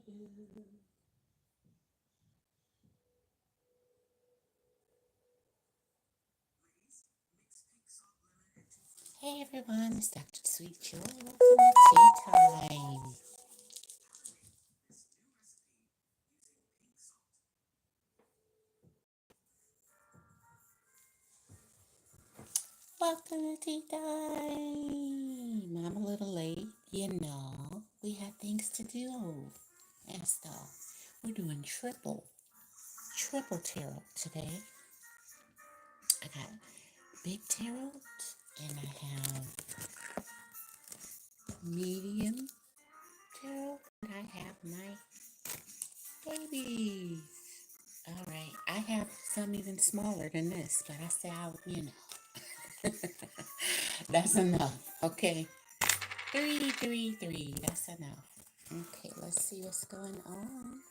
Hey everyone, it's Dr. Sweet Joy. Welcome to Tea Time. Welcome to Tea Time. I'm a little late, we had things to do and stuff. We're doing triple tarot today. I got big tarot and I have medium tarot and I have my babies. All right, I have some even smaller than this, but I say that's enough. Okay, three. That's enough. Okay, let's see what's going on.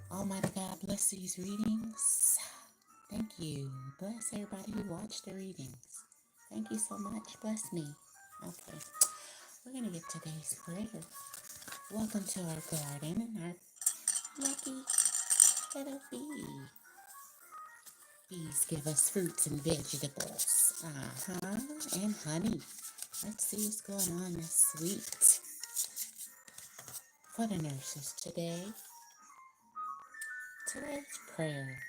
Almighty God, bless these readings. Thank you. Bless everybody who watched the readings. Thank you so much. Bless me. Okay, we're gonna get today's prayer. Welcome to our garden and our lucky little bee. Bees give us fruits and vegetables. And honey. Let's see what's going on this sweet for the nurses today. Today's prayer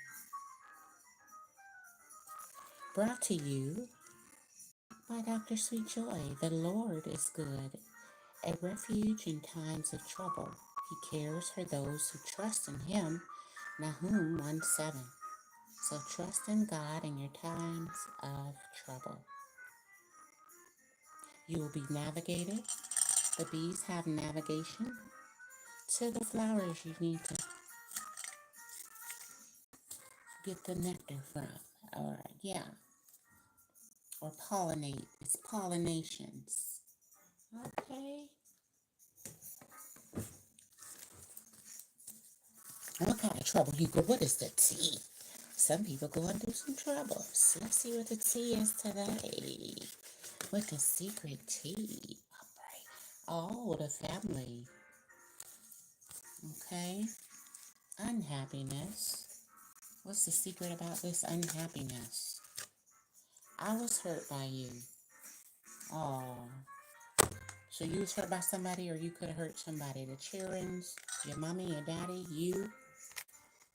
brought to you by Dr. Sweet Joy. The Lord is good, a refuge in times of trouble. He cares for those who trust in Him. Nahum 1:7. So trust in God in your times of trouble. You will be navigated. The bees have navigation to the flowers you need to get the nectar from. Or pollinate. It's pollinations. Okay. What kind of trouble you go? What is the tea? Some people going through some troubles. Let's see what the tea is today. What the secret tea? All right. Oh, the family. Okay. Unhappiness. What's the secret about this unhappiness? I was hurt by you. Oh. So you was hurt by somebody, or you could have hurt somebody. The children's, your mommy, your daddy, you.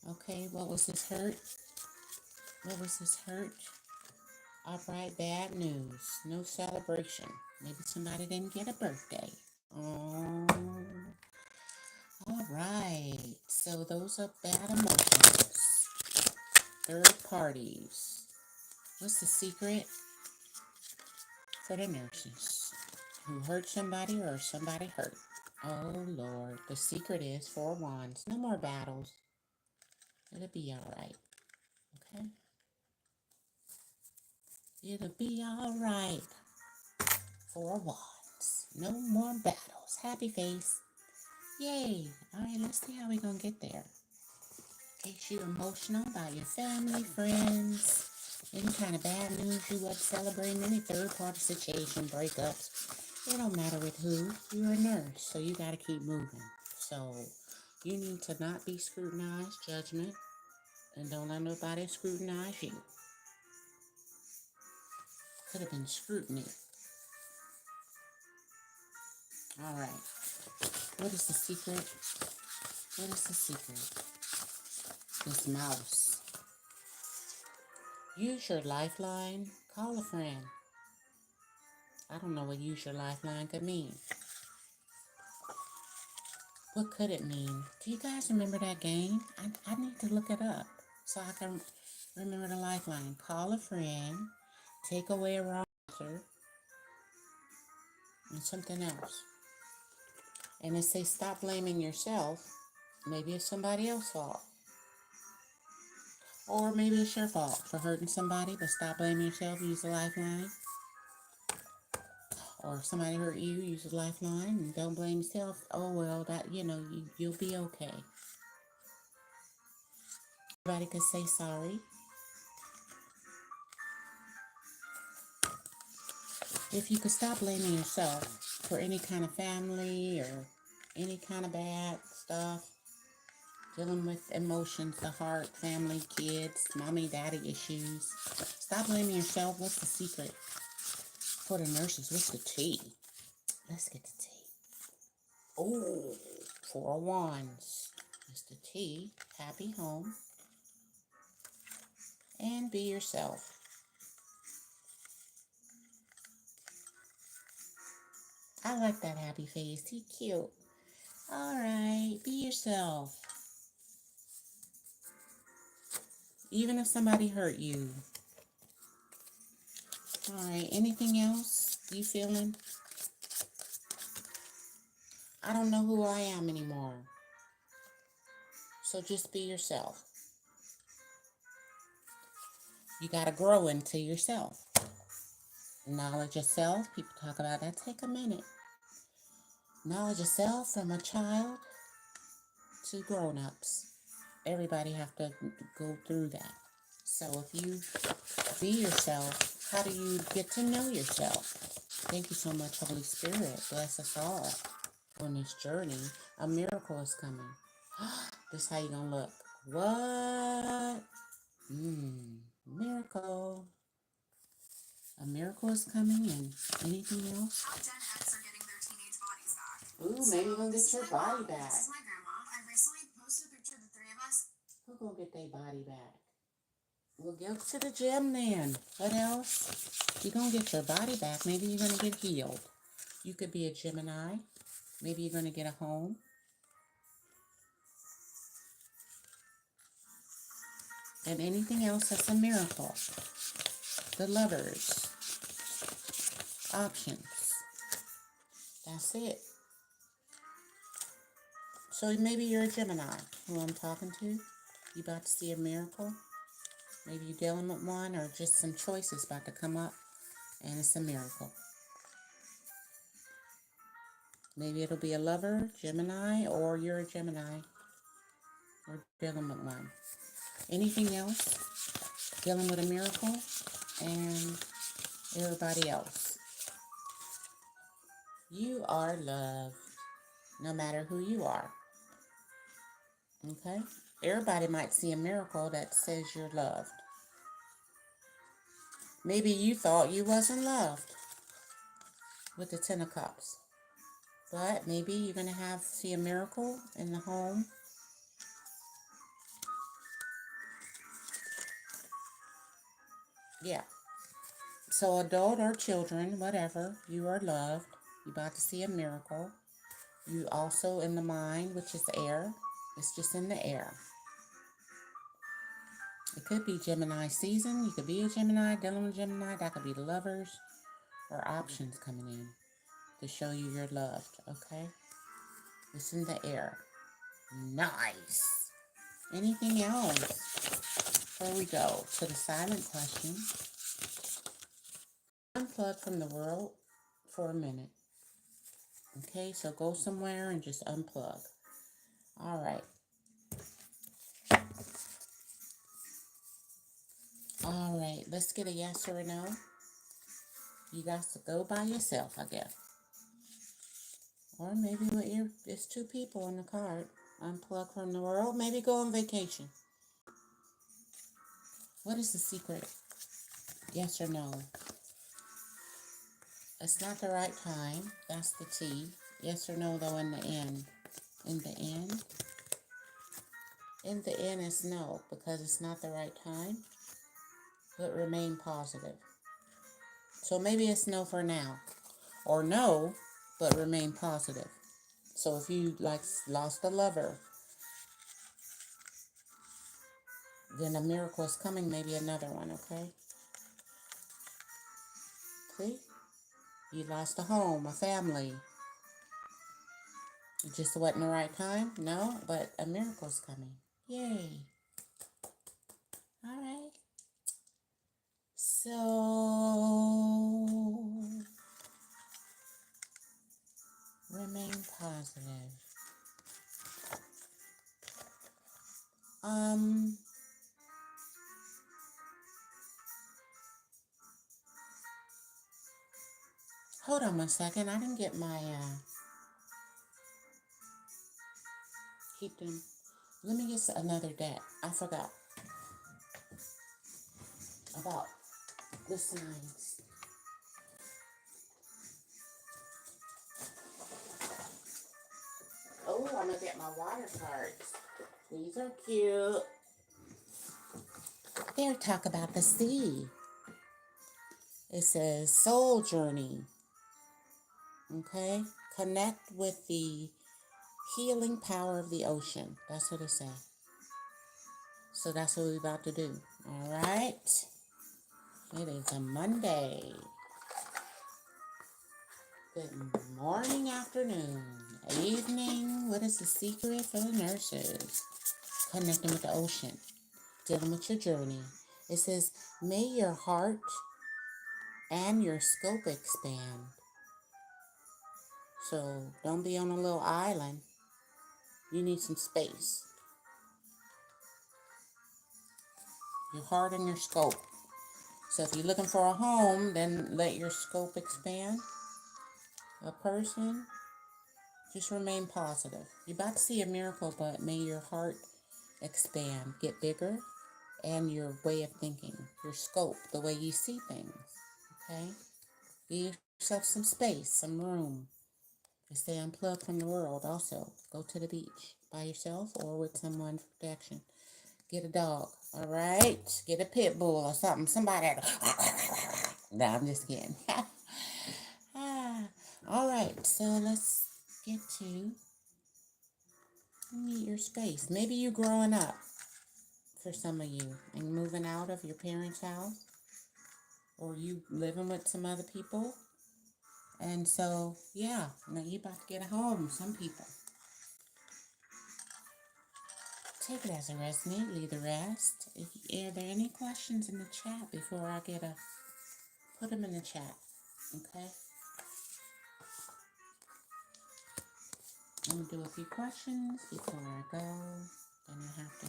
Okay, what was this hurt? All right, bad news. No celebration. Maybe somebody didn't get a birthday. Oh. All right. So those are bad emotions. Third parties. What's the secret for the nurses who hurt somebody or somebody hurt? Oh, Lord. The secret is 4 wands. No more battles. It'll be all right. Okay? It'll be all right. 4 wands. No more battles. Happy face. Yay. All right, let's see how we're going to get there. In case you're emotional about your family, friends, any kind of bad news you were celebrating, any third-party situation, breakups. It don't matter with who. You're a nurse, so you got to keep moving. So you need to not be scrutinized, judgment, and don't let nobody scrutinize you. Could have been scrutiny. All right. What is the secret? What is the secret? This mouse. Use your lifeline. Call a friend. I don't know what use your lifeline could mean. What could it mean? Do you guys remember that game? I need to look it up so I can remember the lifeline. Call a friend. Take away a wrong answer. And something else. And it says stop blaming yourself. Maybe it's somebody else's fault. Or maybe it's your fault for hurting somebody, but stop blaming yourself. Use the lifeline. Or if somebody hurt you, use the lifeline and don't blame yourself. Oh, well, you'll be okay. Everybody could say sorry. If you could stop blaming yourself for any kind of family or any kind of bad stuff, dealing with emotions, the heart, family, kids, mommy, daddy issues. Stop blaming yourself. What's the secret for the nurses? What's the tea? Let's get the tea. Oh, 4 of Wands. It's the tea. Happy home. And be yourself. I like that happy face. He cute. All right, be yourself. Even if somebody hurt you. All right, anything else you feeling? I don't know who I am anymore. So just be yourself. You got to grow into yourself. Knowledge of self, people talk about that. Take a minute. Knowledge of self from a child to grown-ups. Everybody have to go through that. So if you be yourself, how do you get to know yourself? Thank you so much, Holy Spirit. Bless us all on this journey. A miracle is coming. This is how you gonna look. What? Miracle. A miracle is coming in. Anything else? Gen X are getting their teenage bodies back. Ooh, maybe you're gonna get your body back. This is my grandma. I recently posted a picture of the 3 of us. Who's gonna get their body back? Well, go to the gym then. What else? You're gonna get your body back. Maybe you're gonna get healed. You could be a Gemini. Maybe you're gonna get a home. And anything else that's a miracle. The Lovers. Options. That's it. So maybe you're a Gemini, who I'm talking to. You about to see a miracle. Maybe you're dealing with one, or just some choices about to come up, and it's a miracle. Maybe it'll be a lover, Gemini, or you're a Gemini. Or dealing with one. Anything else? Dealing with a miracle, and everybody else. You are loved, no matter who you are. Okay? Everybody might see a miracle that says you're loved. Maybe you thought you wasn't loved with the 10 of Cups. But maybe you're going to see a miracle in the home. Yeah. So adult or children, whatever, you are loved. You're about to see a miracle. You also in the mind, which is air. It's just in the air. It could be Gemini season. You could be a Gemini, dealing with Gemini. That could be the Lovers or options coming in to show you you're loved, okay? It's in the air. Nice. Anything else? Here we go to the silent question. Unplug from the world for a minute. Okay, so go somewhere and just unplug. All right. All right, let's get a yes or a no. You got to go by yourself, I guess. Or maybe it's 2 people on the card. Unplug from the world. Maybe go on vacation. What is the secret? Yes or no? It's not the right time. That's the T. Yes or no, though, in the end. In the end? In the end, it's no, because it's not the right time. But remain positive. So maybe it's no for now. Or no, but remain positive. So if you lost a lover, then a miracle is coming, maybe another one, okay? See? You lost a home, a family. It just wasn't the right time? No, but a miracle's coming. Yay. All right. So, remain positive. Hold on one second. I didn't get my, Keep them. Let me get another deck. I forgot about the signs. Oh, I'm gonna get my water cards. These are cute. Here, talk about the sea. It says soul journey. Okay, connect with the healing power of the ocean. That's what it says. So that's what we're about to do. All right. It is a Monday. Good morning, afternoon, evening. What is the secret for the nurses? Connecting with the ocean, dealing with your journey. It says, may your heart and your scope expand. So don't be on a little island. You need some space. Your heart and your scope. So if you're looking for a home, then let your scope expand. A person, just remain positive. You're about to see a miracle, but may your heart expand, get bigger, and your way of thinking, your scope, the way you see things. Okay? Give yourself some space, some room to stay unplugged from the world. Also, go to the beach by yourself or with someone for protection. Get a dog, all right? Get a pit bull or something. Somebody. No, I'm just kidding. All right, so let's get to meet your space. Maybe you're growing up for some of you and moving out of your parents' house, or you living with some other people. And so, yeah, now you about to get a home, some people. Take it as a resonate, leave the rest. Are there any questions in the chat before I put them in the chat, okay? I'm going to do a few questions before I go. Then I have to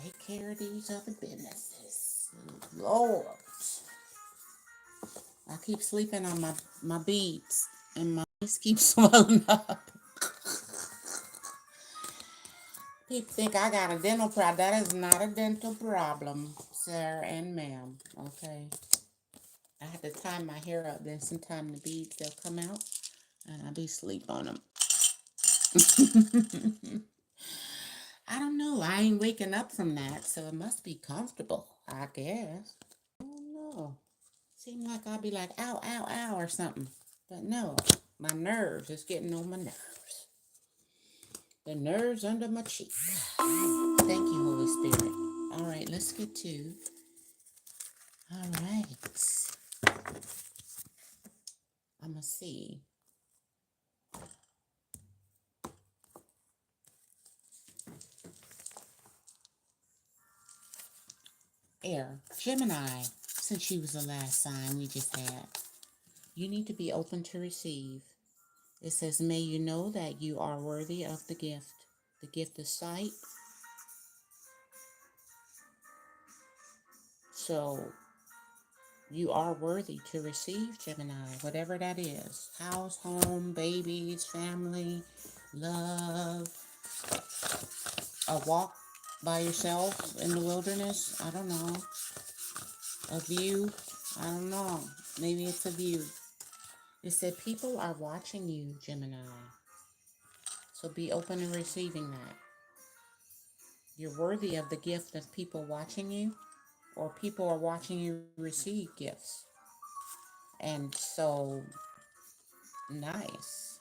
take care of these other businesses. Lord. I keep sleeping on my beads, and my face keeps swelling up. People think I got a dental problem. That is not a dental problem, sir and ma'am. Okay. I have to tie my hair up. Then sometimes the beads, they'll come out, and I'll be asleep on them. I don't know. I ain't waking up from that, so it must be comfortable, I guess. I don't know. Seems like I'll be like, ow, ow, ow, or something. But no, my nerves is getting on my nerves. The nerves under my cheek. Thank you, Holy Spirit. All right, let's get to. All right. I'm going to see. Air. Gemini, since you was the last sign we just had, you need to be open to receive. It says, may you know that you are worthy of the gift of sight. So you are worthy to receive, Gemini, whatever that is. House, home, babies, family, love, a walk by yourself in the wilderness. I don't know. A view. I don't know. Maybe it's a view. It said people are watching you, Gemini. So be open to receiving that. You're worthy of the gift of people watching you, or people are watching you receive gifts. And so, nice.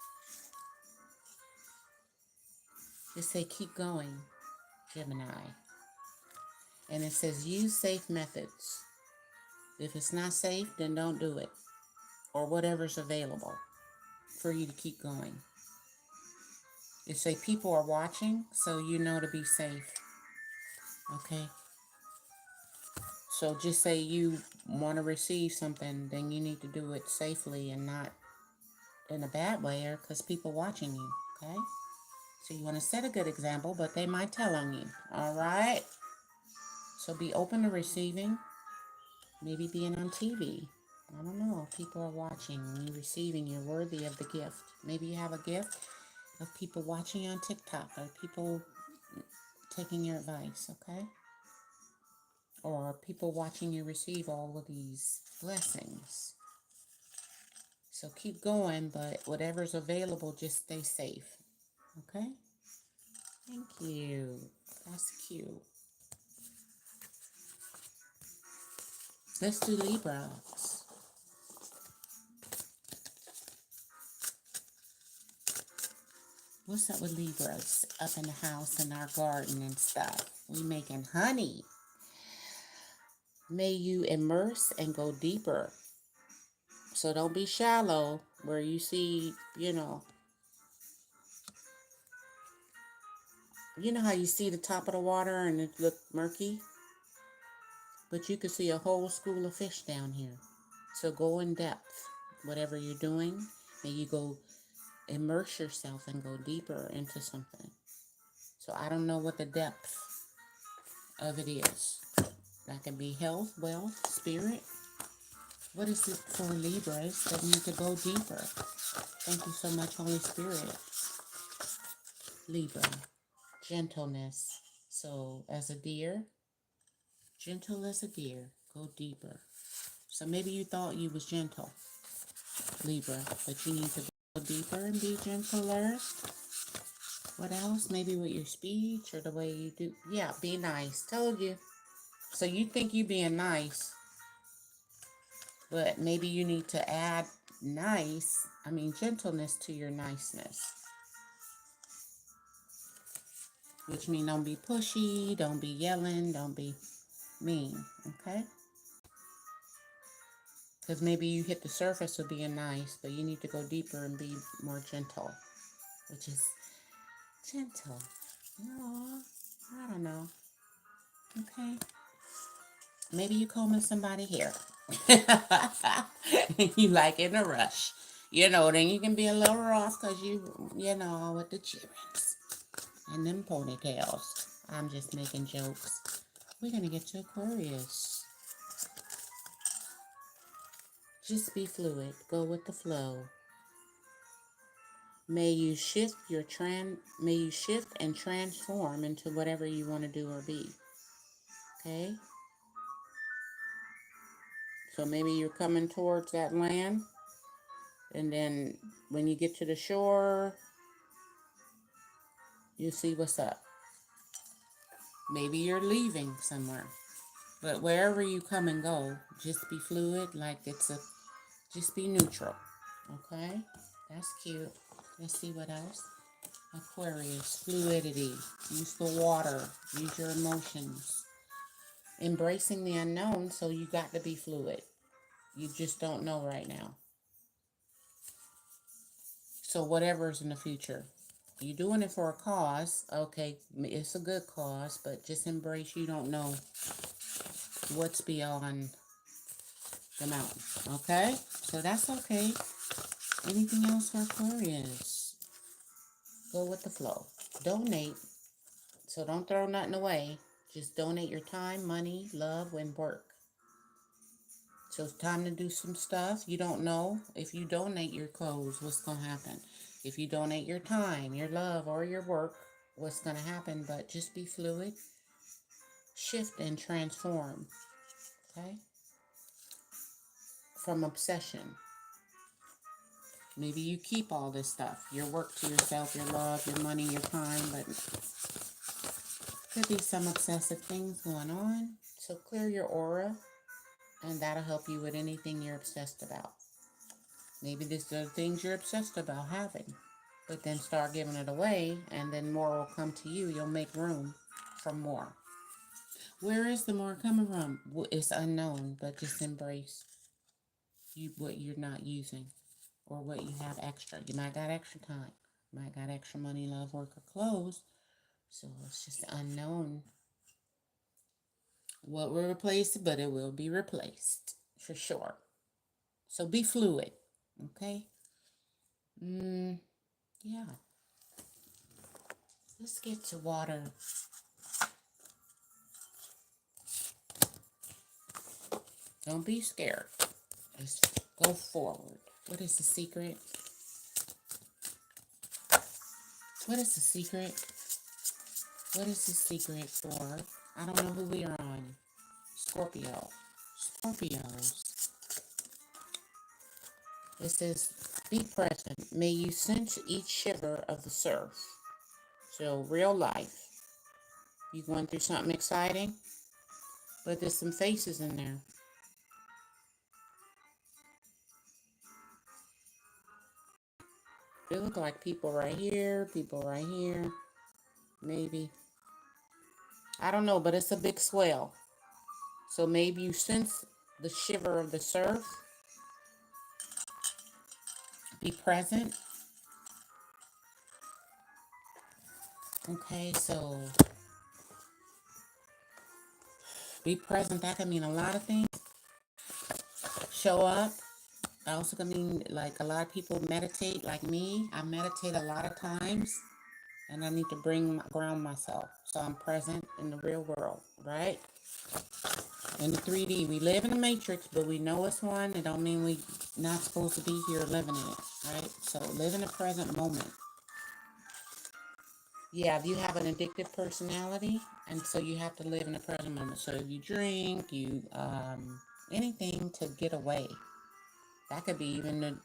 Just say keep going, Gemini. And it says use safe methods. If it's not safe, then don't do it. Or whatever's available for you to keep going. It say people are watching, so you know to be safe. Okay? So just say you want to receive something, then you need to do it safely and not in a bad way, or because people watching you. Okay? So you want to set a good example, but they might tell on you. All right? So be open to receiving. Maybe being on TV. I don't know. People are watching. When you're receiving, you're worthy of the gift. Maybe you have a gift of people watching you on TikTok or people taking your advice, okay? Or people watching you receive all of these blessings. So keep going, but whatever's available, just stay safe, okay? Thank you. That's cute. Let's do Libras. What's up with Libras up in the house in our garden and stuff? We making honey. May you immerse and go deeper. So don't be shallow where you see, you know how you see the top of the water and it look murky? But you can see a whole school of fish down here. So go in depth. Whatever you're doing, may you go immerse yourself and go deeper into something. So I don't know what the depth of it is. That can be health, wealth, spirit. What is it for Libras that need to go deeper? Thank you so much, Holy Spirit. Libra, gentleness. So as a deer, gentle as a deer, go deeper. So maybe you thought you was gentle, Libra, but you need to go deeper and be gentler. What else? Maybe with your speech or the way you do. Yeah, be nice. Told you. So you think you being nice, but maybe you need to add gentleness to your niceness. Which means don't be pushy, don't be yelling, don't be mean, okay? Because maybe you hit the surface of being nice, but you need to go deeper and be more gentle, which is gentle. Aww, I don't know. Okay. Maybe you combing somebody hair. You like in a rush. Then you can be a little rough because you know, with the cheerings and them ponytails. I'm just making jokes. We're going to get to Aquarius. Just be fluid. Go with the flow. May you shift and transform into whatever you want to do or be. Okay? So maybe you're coming towards that land, and then when you get to the shore, you see what's up. Maybe you're leaving somewhere. But wherever you come and go, just be fluid, just be neutral. Okay? That's cute. Let's see what else. Aquarius, fluidity. Use the water. Use your emotions. Embracing the unknown, so you got to be fluid. You just don't know right now. So whatever's in the future. You're doing it for a cause. Okay, it's a good cause, but just embrace you don't know what's beyond the mountain. Okay? So that's okay. Anything else for Aquarius? Go with the flow. Donate. So don't throw nothing away. Just donate your time, money, love, and work. So it's time to do some stuff. You don't know if you donate your clothes, what's going to happen. If you donate your time, your love, or your work, what's going to happen. But just be fluid. Shift and transform. Okay? From obsession. Maybe you keep all this stuff. Your work to yourself, your love, your money, your time, but could be some obsessive things going on. So clear your aura, and that'll help you with anything you're obsessed about. Maybe this are the things you're obsessed about having, but then start giving it away, and then more will come to you. You'll make room for more. Where is the more coming from? It's unknown, but just embrace what you're not using or what you have extra. You might got extra time, you might got extra money, love, work, or clothes. So it's just unknown what will replace it, but it will be replaced for sure. So be fluid, okay? Yeah. Let's get to water. Don't be scared. Just go forward. What is the secret? What is the secret? What is the secret for? I don't know who we are on. Scorpio. Scorpios. It says, be present. May you sense each shiver of the surf. So, real life. You going through something exciting? But there's some faces in there. They look like people right here, maybe. I don't know, but it's a big swell. So maybe you sense the shiver of the surf. Be present. Okay, so be present. That can mean a lot of things. Show up. Also can mean like a lot of people meditate like me. I meditate a lot of times and I need to ground myself. So I'm present in the real world, right? In the 3D, we live in the matrix, but we know it's one. It don't mean we not supposed to be here living in it, right? So live in the present moment. Yeah, if you have an addictive personality, and so you have to live in the present moment. So if you drink, anything to get away. That could be even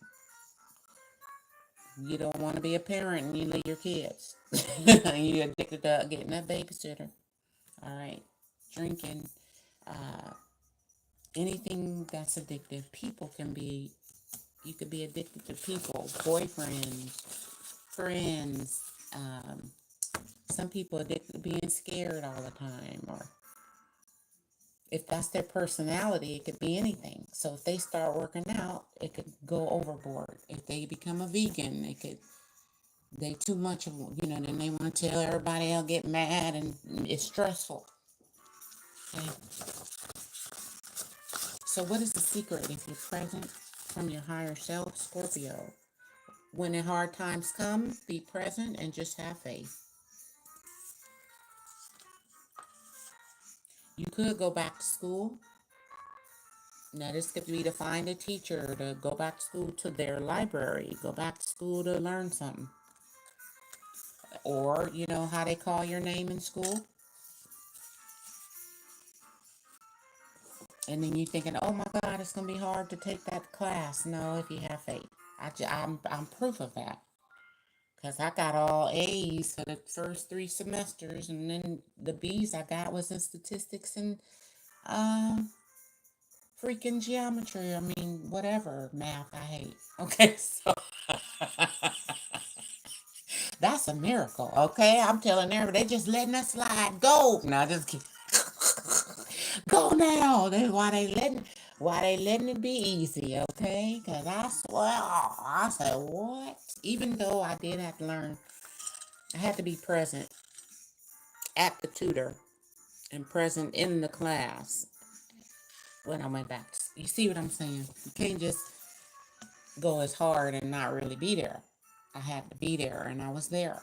you don't want to be a parent and you leave your kids. And you're addicted to getting a babysitter. All right, drinking, uh, anything that's addictive. You could be addicted to people, boyfriends, friends. Some people addicted to being scared all the time, or if that's their personality, it could be anything. So if they start working out, it could go overboard. If they become a vegan, they too much of, then they want to tell everybody else, get mad, and it's stressful. Okay. So what is the secret if you're present from your higher self, Scorpio? When the hard times come, be present and just have faith. You could go back to school. Now, this could be to find a teacher, to go back to school to their library, go back to school to learn something. Or, you know how they call your name in school? And then you're thinking, oh my God, it's going to be hard to take that class. No, if you have faith. I'm proof of that. Because I got all A's for the first 3 semesters. And then the B's I got was in statistics and freaking geometry. I mean, whatever math I hate. Okay, so that's a miracle. Okay, I'm telling everybody, they just letting us slide. Go. No, just kidding. Go now. Why they letting it be easy? Okay, because I said what? Even though I did have to learn, I had to be present at the tutor and present in the class when I went back. You see what I'm saying? You can't just go as hard and not really be there. I had to be there, and I was there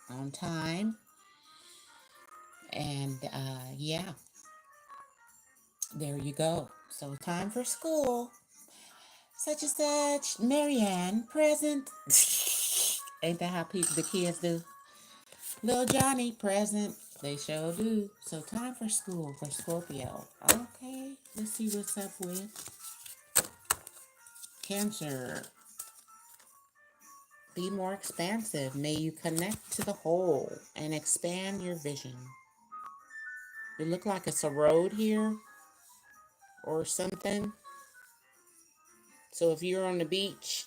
on time. And yeah, there you go. So time for school. Such and such. Marianne, present. Ain't that how the kids do? Little Johnny, present. They sure do. So time for school for Scorpio. Okay, let's see what's up with Cancer. Be more expansive. May you connect to the whole and expand your vision. It look like it's a road here or something. So if you're on the beach,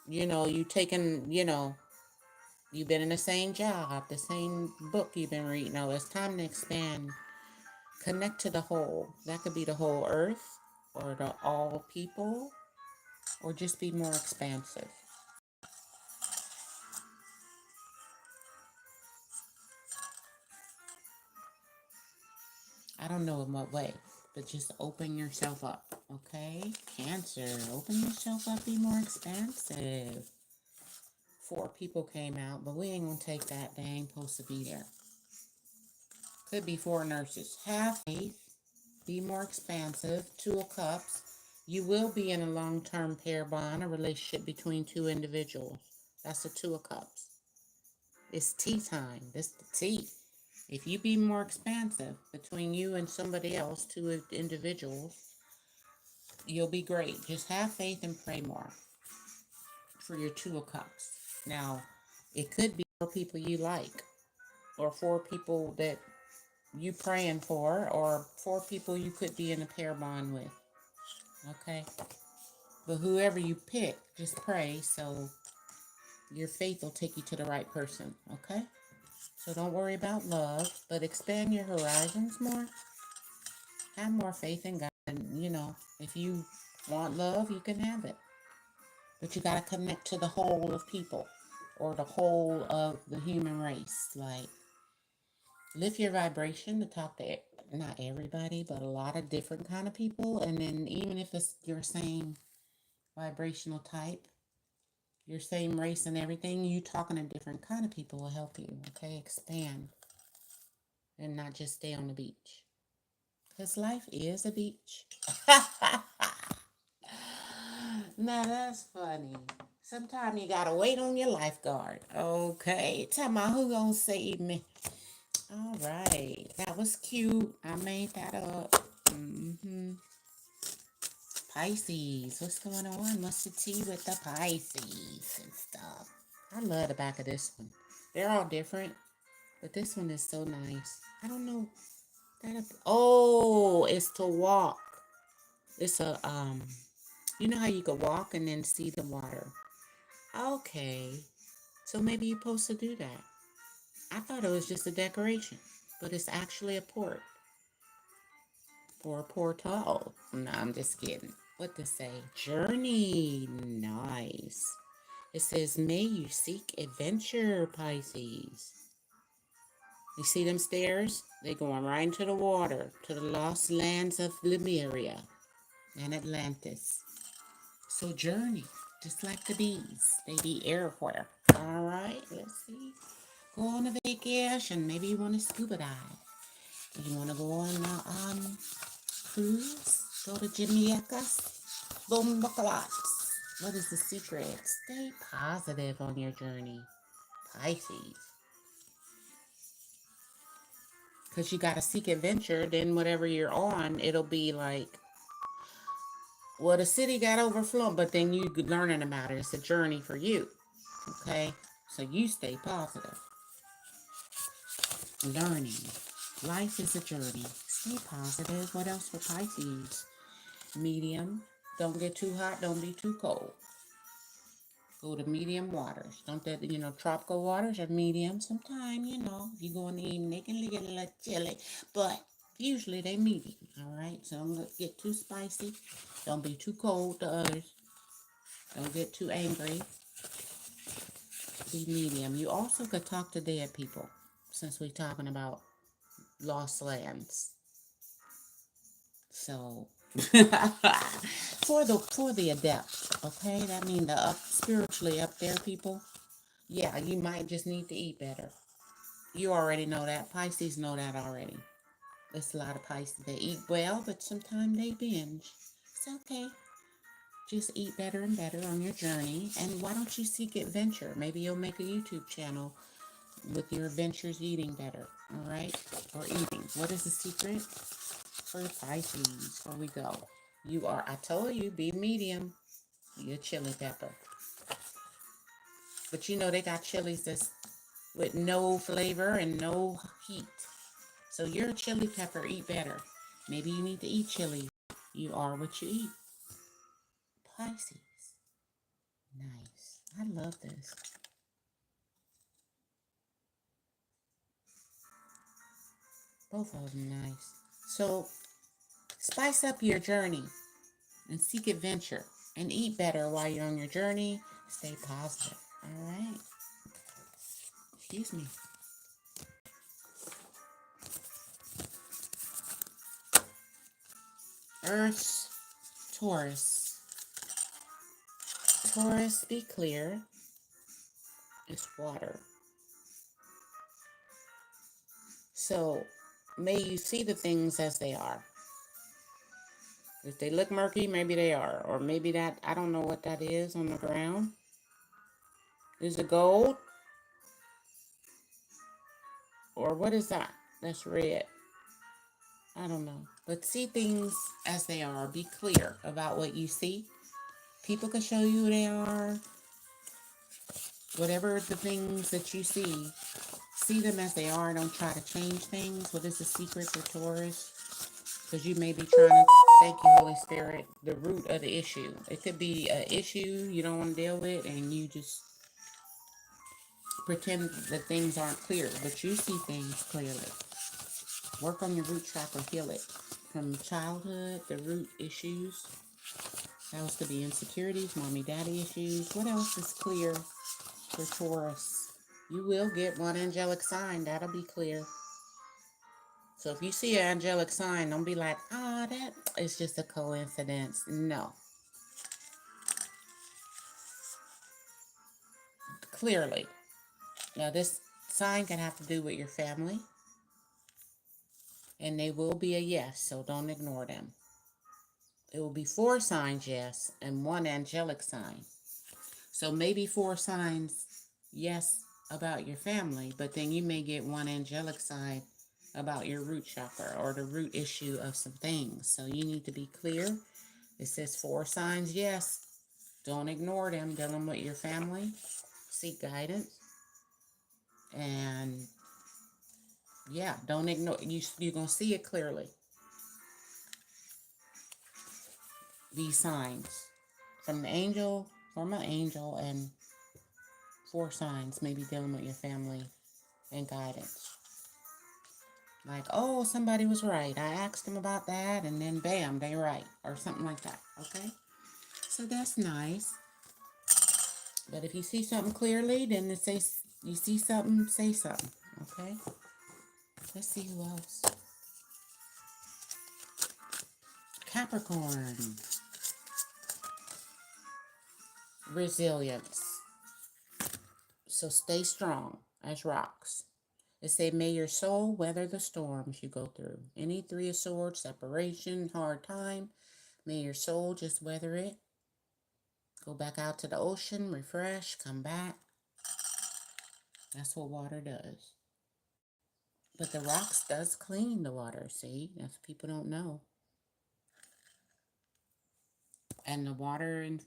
you taking, you've been in the same job, the same book you've been reading. Oh, it's time to expand. Connect to the whole. That could be the whole earth or the all people or just be more expansive. I don't know in what way, but just open yourself up, okay? Cancer, open yourself up, be more expansive. 4 people came out, but we ain't gonna take that. They ain't supposed to be there. Could be 4 nurses. Have faith, be more expansive. 2 of Cups. You will be in a long-term pair bond, a relationship between 2 individuals. That's the 2 of Cups. It's tea time. This the tea. If you be more expansive between you and somebody else, two individuals, you'll be great. Just have faith and pray more for your Two of Cups. Now, it could be 4 people you like, or 4 people that you praying for, or 4 people you could be in a pair bond with. Okay? But whoever you pick, just pray so your faith will take you to the right person. Okay? So don't worry about love, but expand your horizons more. Have more faith in God. And, if you want love, you can have it. But you got to connect to the whole of people, or the whole of the human race. Like, lift your vibration to talk to not everybody, but a lot of different kind of people. And then even if it's your same vibrational type, your same race and everything, you talking to different kind of people will help you. Okay, expand and not just stay on the beach. Because life is a beach. Now that's funny. Sometimes you gotta wait on your lifeguard. Okay, tell me who gonna save me. All right, that was cute. I made that up. Pisces, what's going on? Mustard tea with the Pisces and stuff. I love the back of this one. They're all different, but this one is so nice. I don't know that. Oh, it's to walk. It's a You know how you could walk and then see the water. Okay, so maybe you're supposed to do that. I thought it was just a decoration, but it's actually a port. For a portal. No, I'm just kidding. What to say? Journey. Nice. It says, may you seek adventure, Pisces. You see them stairs? They're going right into the water, to the lost lands of Lemuria and Atlantis. So journey, just like the bees. They be everywhere. All right, let's see. Go on a vacation. Maybe you want to scuba dive. You want to go on a cruise. Go to Jamaica's. Boombakalats. What is the secret? Stay positive on your journey, Pisces. Because you got to seek adventure. Then whatever you're on, it'll be like, well, the city got overflown, but then you learning about it. It's a journey for you. Okay? So you stay positive. Learning. Life is a journey. Stay positive. What else for Pisces? Medium. Don't get too hot. Don't be too cold. Go to medium waters. Don't that, tropical waters are medium. Sometimes, if you go in the evening, they can get a little chilly. But usually they medium. All right? So don't get too spicy. Don't be too cold to others. Don't get too angry. Be medium. You also could talk to dead people, since we're talking about lost lands. So for the adept, okay? That means the spiritually up there people. Yeah, you might just need to eat better. You already know that. Pisces know that already. There's a lot of Pisces. They eat well, but sometimes they binge. It's okay. Just eat better and better on your journey. And why don't you seek adventure? Maybe you'll make a YouTube channel with your adventures eating better. All right? Or eating. What is the secret? For Pisces, here we go. I told you, be medium. You're a chili pepper. But they got chilies that's with no flavor and no heat. So you're a chili pepper, eat better. Maybe you need to eat chili. You are what you eat. Pisces. Nice. I love this. Both of them nice. So spice up your journey and seek adventure and eat better while you're on your journey. Stay positive. All right. Excuse me. Earth, Taurus. Taurus, be clear. It's water. So may you see the things as they are. If they look murky, maybe they are. Or maybe that, I don't know what that is on the ground. Is it gold? Or what is that? That's red. I don't know. But see things as they are. Be clear about what you see. People can show you who they are. Whatever the things that you see them as they are. Don't try to change things. What is the secret for Taurus? Because you may be trying to, thank you, Holy Spirit, the root of the issue. It could be an issue you don't want to deal with, and you just pretend that things aren't clear, but you see things clearly. Work on your root chakra, heal it. From childhood, the root issues. That was to be insecurities, mommy, daddy issues. What else is clear for Taurus? You will get one angelic sign. That'll be clear. So if you see an angelic sign, don't be like, that is just a coincidence. No. Clearly. Now, this sign can have to do with your family, and they will be a yes, so don't ignore them. It will be 4 signs yes and 1 angelic sign. So maybe 4 signs yes about your family, but then you may get 1 angelic sign about your root chakra or the root issue of some things. So you need to be clear. It says 4 signs yes. Don't ignore them. Dealing with your family. Seek guidance. And yeah, don't ignore. You're going to see it clearly. These signs from an angel, and 4 signs maybe dealing with your family and guidance. Like, oh, somebody was right. I asked them about that, and then bam, they right, or something like that. Okay, so that's nice. But if you see something clearly, then it says you see something, say something. Okay. Let's see who else. Capricorn. Resilience. So stay strong as rocks. It say, may your soul weather the storms you go through. Any 3 of swords, separation, hard time. May your soul just weather it. Go back out to the ocean, refresh, come back. That's what water does. But the rocks does clean the water, see? That's what people don't know. And the water in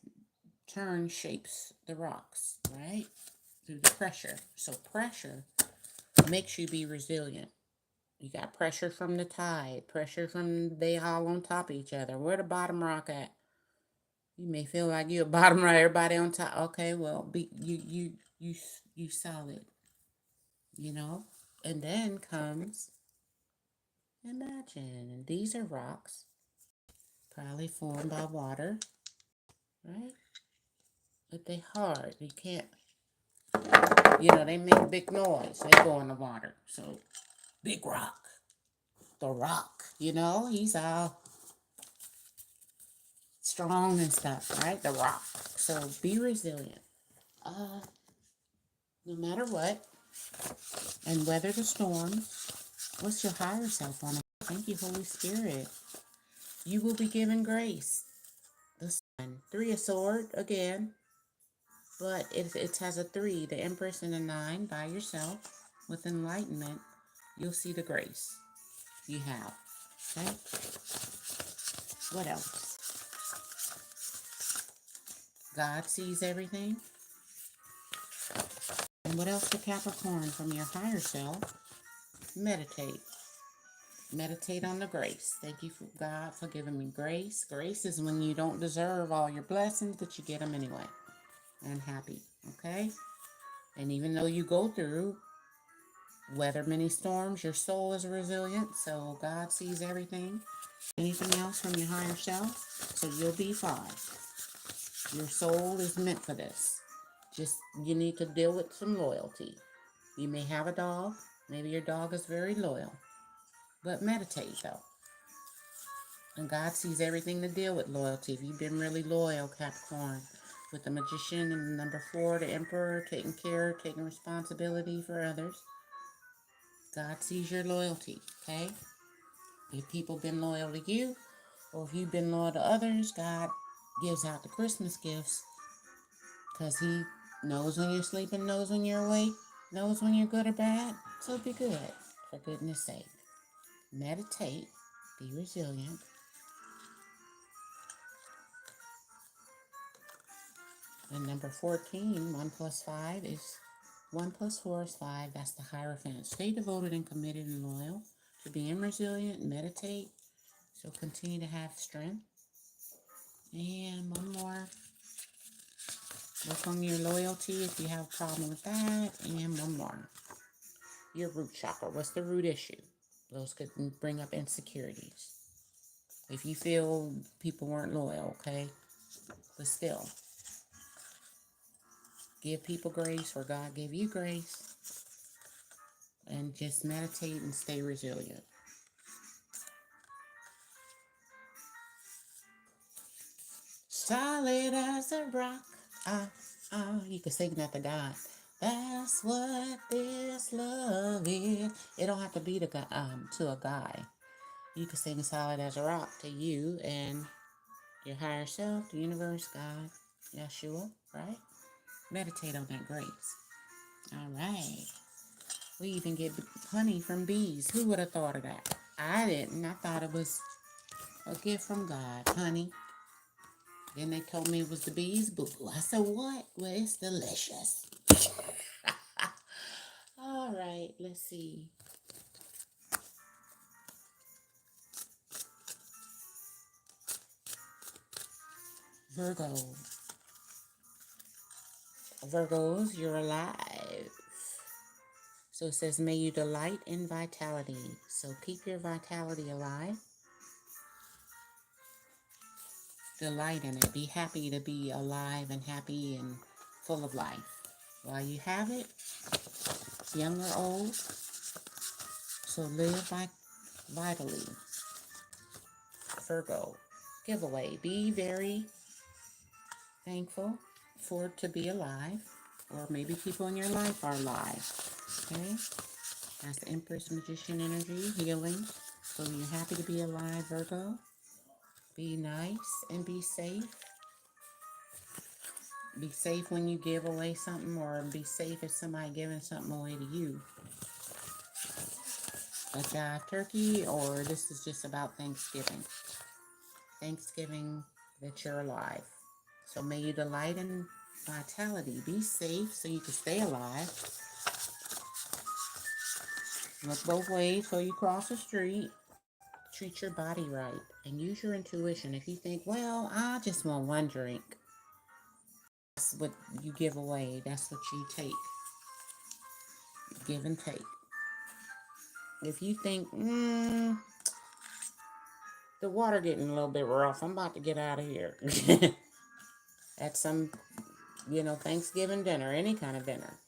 turn shapes the rocks, right? Through the pressure. So pressure makes you be resilient. You got pressure from the tide, pressure from they all on top of each other. Where the bottom rock at? You may feel like you're bottom right, everybody on top. Okay, well, be you solid, you know. And then comes imagine. And these are rocks, probably formed by water, right? But they hard. You can't. They make big noise. They go in the water. So big rock, the rock. He's all strong and stuff, right? The rock. So be resilient. No matter what, and weather the storms. What's your higher self on it? Thank you, Holy Spirit. You will be given grace. The sun. 3 of sword again, but it has a 3, the Empress, and a 9 by yourself. With enlightenment, you'll see the grace you have. Okay. What else? God sees everything. And what else for Capricorn from your higher self? Meditate. Meditate on the grace. Thank you, God, for giving me grace. Grace is when you don't deserve all your blessings, but you get them anyway. And happy, okay? And even though you go through, weather many storms, your soul is resilient, so God sees everything. Anything else from your higher self? So you'll be fine. Your soul is meant for this. Just, you need to deal with some loyalty. You may have a dog. Maybe your dog is very loyal. But meditate, though. And God sees everything to deal with loyalty. If you've been really loyal, Capricorn, with the Magician and number 4, the Emperor, taking care, taking responsibility for others. God sees your loyalty, okay? If people been loyal to you, or if you've been loyal to others, God gives out the Christmas gifts because He knows when you're sleeping, knows when you're awake, Knows when you're good or bad, so be good, for goodness sake. Meditate, be resilient. And number 14, 1 plus 5 is 1 plus 4 is 5. That's the Hierophant. Stay devoted and committed and loyal to being resilient. Meditate. So continue to have strength. And one more. Work on your loyalty if you have a problem with that. And one more. Your root chakra. What's the root issue? Those could bring up insecurities. If you feel people weren't loyal, okay? But still, give people grace where God gave you grace. And just meditate and stay resilient. Solid as a rock. You can sing that to God. That's what this love is. It don't have to be to a guy. You can sing solid as a rock to you and your higher self, the universe, God, Yeshua, right? Meditate on that grace. All right. We even get honey from bees. Who would have thought of that? I didn't. I thought it was a gift from God, honey. Then they told me it was the bees' boo-boo. I said, what? Well, it's delicious. All right, let's see. Virgo. Virgos, you're alive. So it says, may you delight in vitality. So keep your vitality alive. Delight in it. Be happy to be alive and happy and full of life. While you have it, young or old, so live vitally. Virgo. Giveaway. Be very thankful for to be alive, or maybe people in your life are alive. Okay? That's the Empress Magician energy, healing. So you're happy to be alive, Virgo. Be nice and be safe. Be safe when you give away something, or be safe if somebody giving something away to you. A jive turkey, or this is just about Thanksgiving. Thanksgiving that you're alive. So may you delight in vitality. Be safe so you can stay alive. Look both ways so you cross the street. Treat your body right and use your intuition. If you think, well, I just want one drink, that's what you give away. That's what you take. Give and take. If you think, the water getting a little bit rough, I'm about to get out of here. At some, Thanksgiving dinner, any kind of dinner.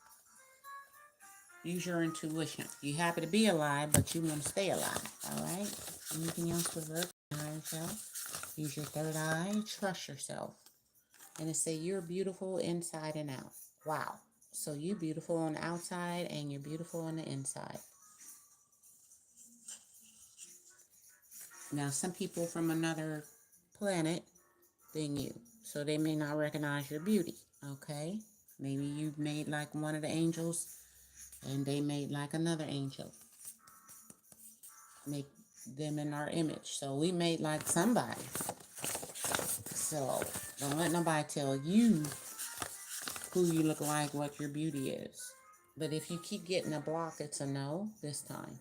Use your intuition. You're happy to be alive, but you want to stay alive. All right? Anything else with Virgo? Higher self? Use your third eye. Trust yourself. And it say you're beautiful inside and out. Wow. So you're beautiful on the outside and you're beautiful on the inside. Now, some people from another planet than you, so they may not recognize your beauty. Okay? Maybe you made like one of the angels and they made like another angel. Make them in our image. So we made like somebody. So don't let nobody tell you who you look like, what your beauty is. But if you keep getting a block, it's a no this time.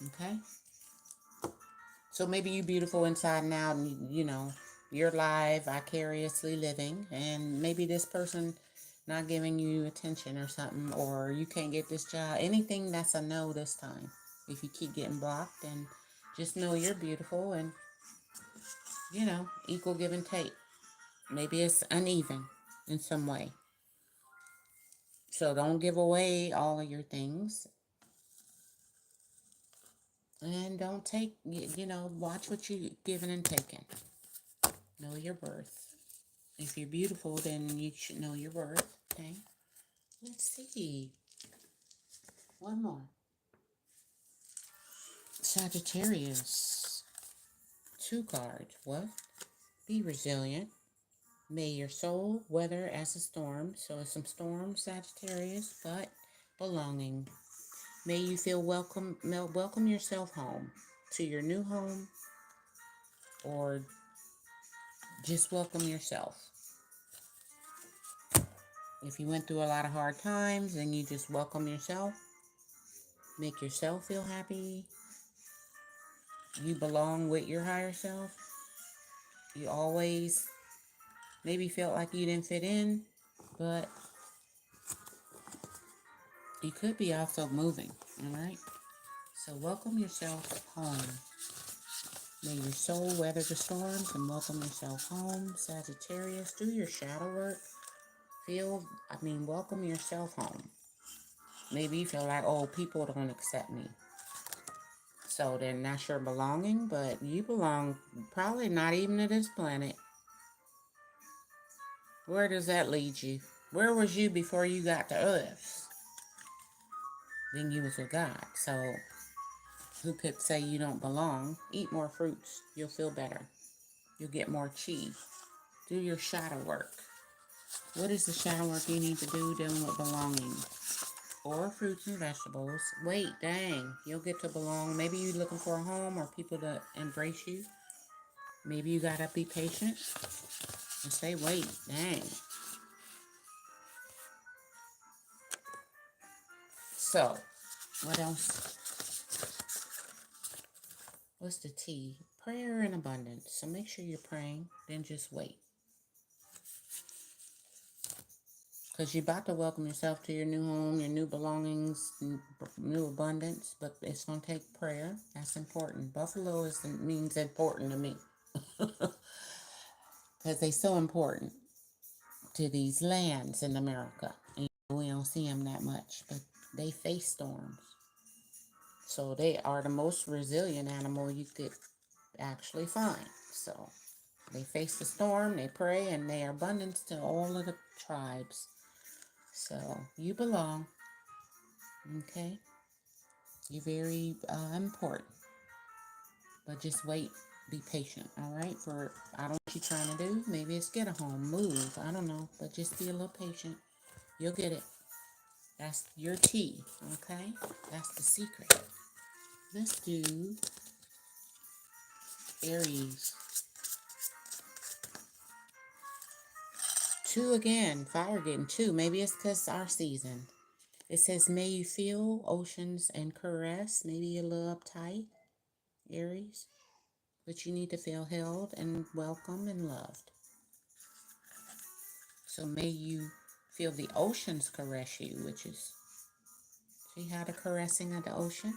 Okay? So maybe you're beautiful inside and out and, you're alive, vicariously living. And maybe this person not giving you attention or something, or you can't get this job. Anything that's a no this time. If you keep getting blocked, then just know you're beautiful and, equal give and take. Maybe it's uneven in some way. So don't give away all of your things. And don't take, watch what you're giving and taking. Know your worth. If you're beautiful, then you should know your worth. Okay. Let's see. One more. Sagittarius. 2 cards. What? Be resilient. May your soul weather as a storm. So some storms, Sagittarius, but belonging. May you feel welcome yourself home to your new home, or just welcome yourself. If you went through a lot of hard times, then you just welcome yourself. Make yourself feel happy. You belong with your higher self. You always maybe felt like you didn't fit in, but you could be also moving, all right? So welcome yourself home. May your soul weather the storms and welcome yourself home. Sagittarius, do your shadow work. Welcome yourself home. Maybe you feel like, oh, people don't accept me. So then that's your belonging, but you belong probably not even to this planet. Where does that lead you? Where was you before you got to Earth? Then you was with God. So who could say you don't belong? Eat more fruits. You'll feel better. You'll get more chi. Do your shadow work. What is the shadow work you need to do dealing with belonging? Or fruits and vegetables. Wait, dang. You'll get to belong. Maybe you're looking for a home or people to embrace you. Maybe you gotta be patient and say, wait, dang. So, what else? What's the T? Prayer and abundance. So make sure you're praying, then just wait. Because you're about to welcome yourself to your new home, your new belongings, new abundance, but it's going to take prayer. That's important. Buffalo means important to me. Because they're so important to these lands in America. And we don't see them that much, but they face storms. So they are the most resilient animal you could actually find. So they face the storm, they pray, and they are abundance to all of the tribes. So you belong, okay? You're very important. But just wait, be patient, all right? I don't know what you're trying to do. Maybe it's get a home, move, I don't know. But just be a little patient. You'll get it. That's your tea, okay? That's the secret. Let's do Aries. 2 again. Fire getting 2. Maybe it's because our season. It says, may you feel oceans and caress. Maybe a little uptight, Aries. But you need to feel held and welcome and loved. So may you feel the oceans caress you, which is, see how the caressing of the ocean?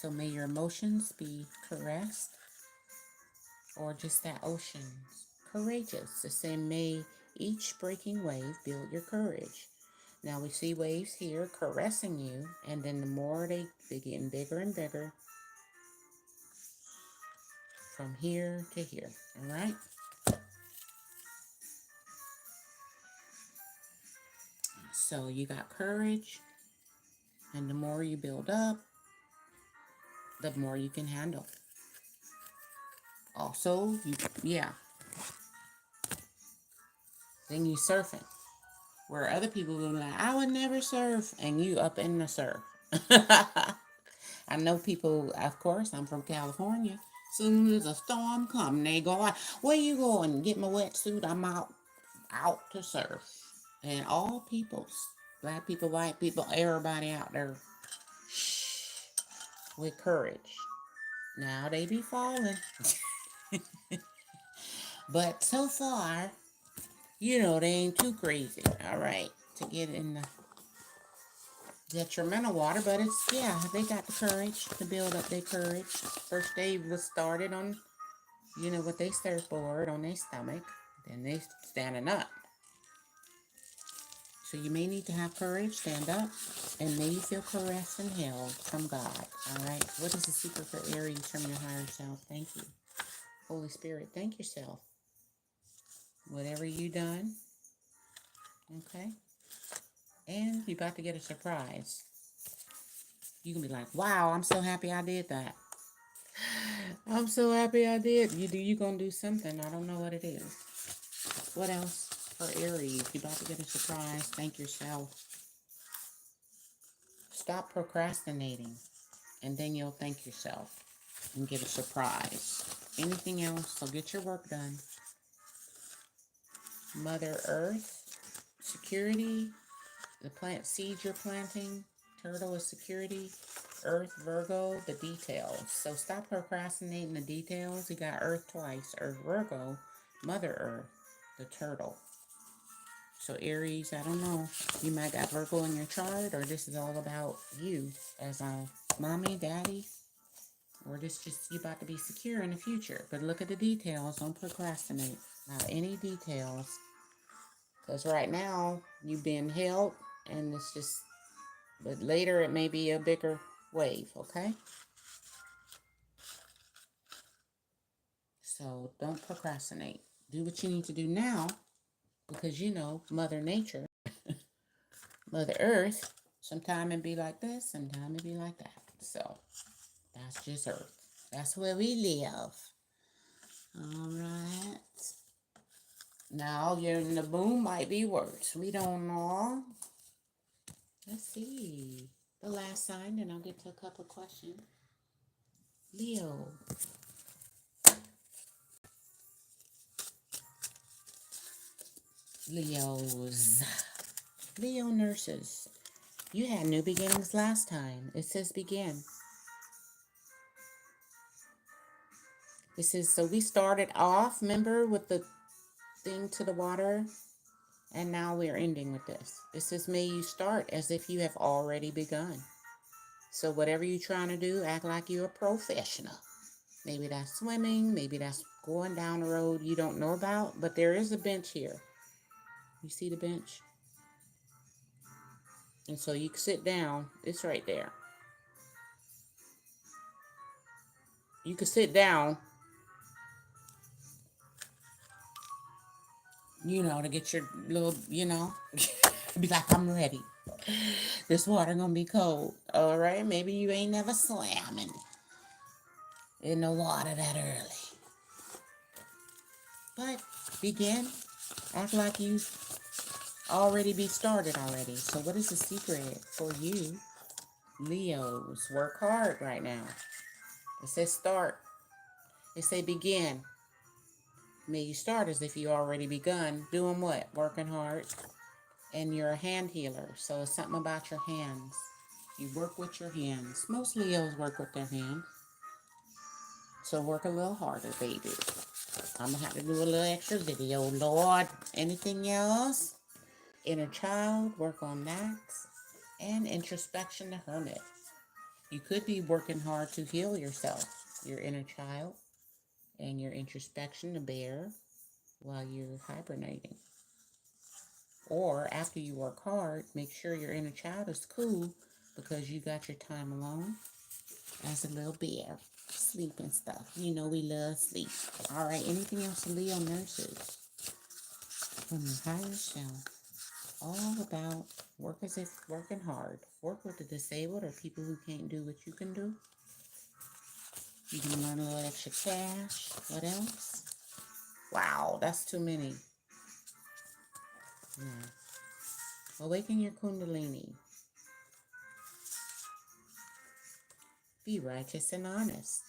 So may your emotions be caressed, or just that ocean's courageous. It's saying, may each breaking wave build your courage. Now we see waves here caressing you, and then the more they getting bigger and bigger from here to here, all right? So you got courage, and the more you build up, the more you can handle. Also, then you surfing, where other people will be like, I would never surf, and you up in the surf. I know people, of course, I'm from California. Soon as a storm comes, they go, where you going? Get my wetsuit, I'm out to surf. And all peoples, black people, white people, everybody out there with courage. Now they be falling. But so far, they ain't too crazy, all right, to get in the detrimental water. But they got the courage to build up their courage. First they was started on, with their surfboard on their stomach. Then they standing up. So you may need to have courage, stand up, and may you feel caressed and held from God. All right. What is the secret for Aries from your higher self? Thank you. Holy Spirit, thank yourself. Whatever you done, okay? And you're about to get a surprise. You can be like, wow, I'm so happy I did that. I'm so happy I did. You going to do something. I don't know what it is. What else for Aries? You're about to get a surprise. Thank yourself. Stop procrastinating, and then you'll thank yourself and get a surprise. Anything else? So get your work done. Mother Earth, security, the plant seeds you're planting. Turtle is security. Earth, Virgo, the details. So stop procrastinating the details. You got Earth twice. Earth, Virgo, Mother Earth, the turtle. So Aries, I don't know. You might got Virgo in your chart, or this is all about you as a mommy, daddy, or this just you about to be secure in the future. But look at the details. Don't procrastinate. Not any details. Because right now, you've been held, and it's just, but later it may be a bigger wave, okay? So don't procrastinate. Do what you need to do now, because you know Mother Nature, Mother Earth, sometime it be like this, sometime it be like that. So that's just Earth. That's where we live. All right. Now you're in the boom might be worse. We don't know. Let's see. The last sign, then I'll get to a couple questions. Leo. Leos. Leo nurses. You had new beginnings last time. It says begin. This is, so we started off, remember, with the thing to the water, and now we're ending with this. This says may you start as if you have already begun. So whatever you're trying to do, act like you're a professional. Maybe that's swimming, maybe that's going down the road you don't know about, but there is a bench here. You see the bench? And so you can sit down. It's right there. You can sit down, you know, to get your little, you know, be like, I'm ready. This water gonna be cold. All right, maybe you ain't never slamming in the water that early. But begin. Act like you already be started already. So what is the secret for you, Leos? Work hard right now. It says start. It say begin. May you start as if you already begun. Doing what? Working hard. And you're a hand healer. So it's something about your hands. You work with your hands. Most Leos work with their hands. So work a little harder, baby. I'm going to have to do a little extra video, Lord. Anything else? Inner child, work on that. And introspection, the hermit. You could be working hard to heal yourself, your inner child, and your introspection, the bear, while you're hibernating. Or after you work hard, make sure your inner child is cool because you got your time alone as a little bear. Sleep and stuff. You know we love sleep. All right, anything else Leo nurses from the higher self? All about work as if working hard. Work with the disabled or people who can't do what you can do. You can learn a little extra cash. What else? Wow, that's too many. Yeah. Awaken your Kundalini. Be righteous and honest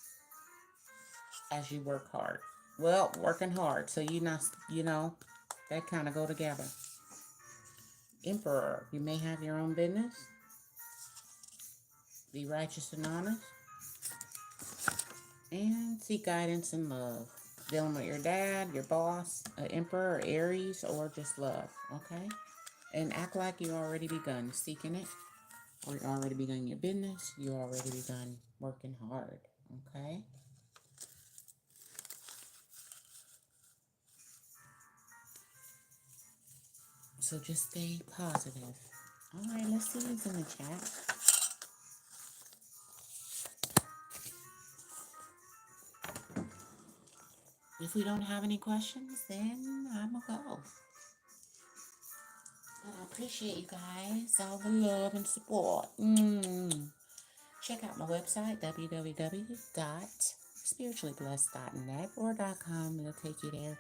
as you work hard. Well, working hard, so you not, you know, that kind of go together. Emperor, you may have your own business. Be righteous and honest. And seek guidance and love. Dealing with your dad, your boss, an emperor, or Aries, or just love, okay? And act like you already begun seeking it, or you already begun your business, you already begun working hard, okay? So just stay positive. All right, let's see who's in the chat. If we don't have any questions, then I'm going to go. But I appreciate you guys, all the love and support. Check out my website, www.spirituallyblessed.net or .com. It'll take you there.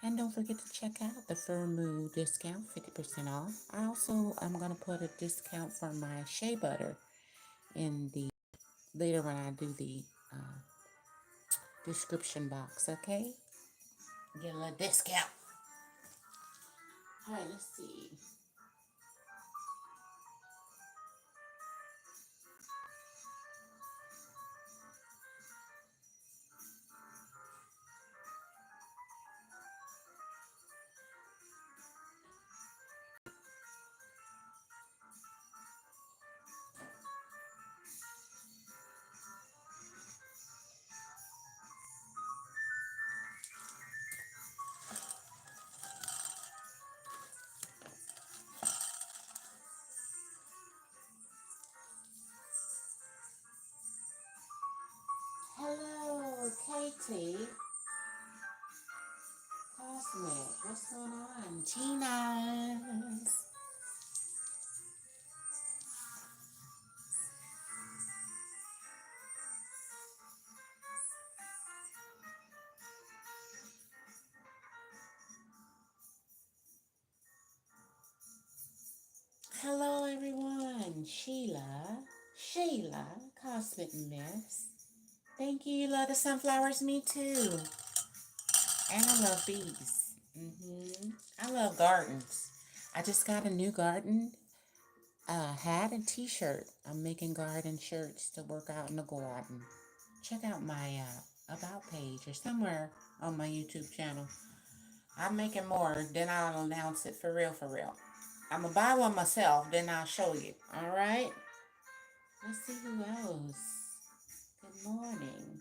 And don't forget to check out the Firmoo discount, 50% off. I'm going to put a discount for my shea butter in the later when I do the description box, okay? Get a little discount. All right, let's see. Hello, Katie. Cosmic, what's going on? Tina's. Hello, everyone. Sheila, Cosmic Miss. Thank you. You love the sunflowers? Me too. And I love bees. I love gardens. I just got a new garden hat and t-shirt. I'm making garden shirts to work out in the garden. Check out my about page or somewhere on my YouTube channel. I'm making more, then I'll announce it for real, for real. I'm gonna buy one myself, then I'll show you. All right? Let's see who else. Good morning.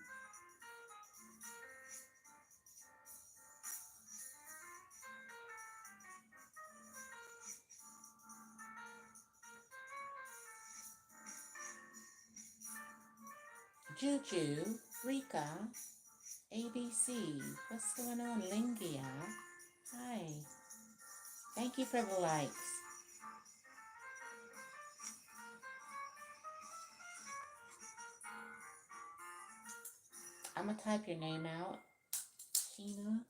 Juju, Rika, ABC. What's going on, Lingia? Hi. Thank you for the likes. I'm gonna type your name out. Tina,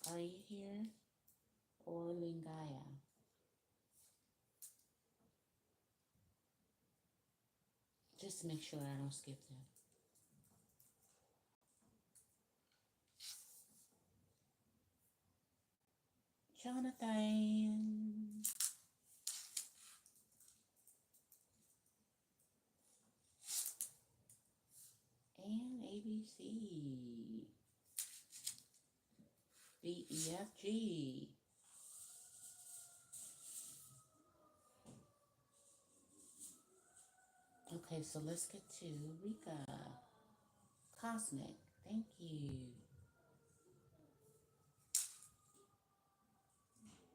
are you here? Or Lingaya? Just to make sure I don't skip them. Jonathan. And ABC. DEFG. Okay, so let's get to Rika. Cosmic. Thank you.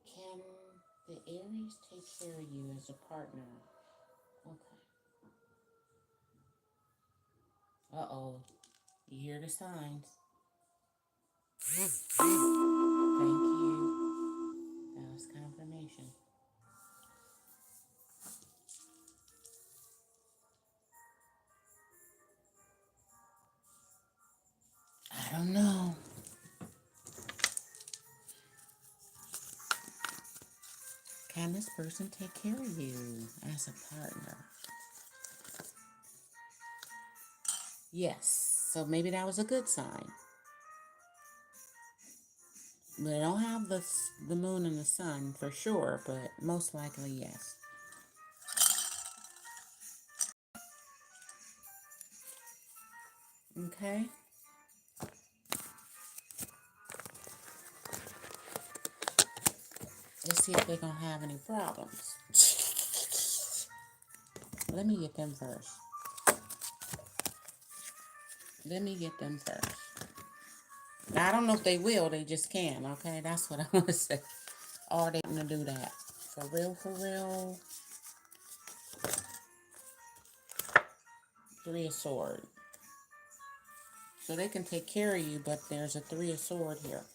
Can the Aries take care of you as a partner? Okay. Uh-oh. You hear the signs. Thank you. That was confirmation. I don't know. Can this person take care of you as a partner? Yes. So maybe that was a good sign. But I don't have the moon and the sun for sure, but most likely yes. Okay. Let's see if they're gonna have any problems. Let me get them first. Now, I don't know if they will, they just can, okay? That's what I want to say. Are they gonna do that? For real, for real? Three of Swords. So they can take care of you, but there's a Three of Swords here.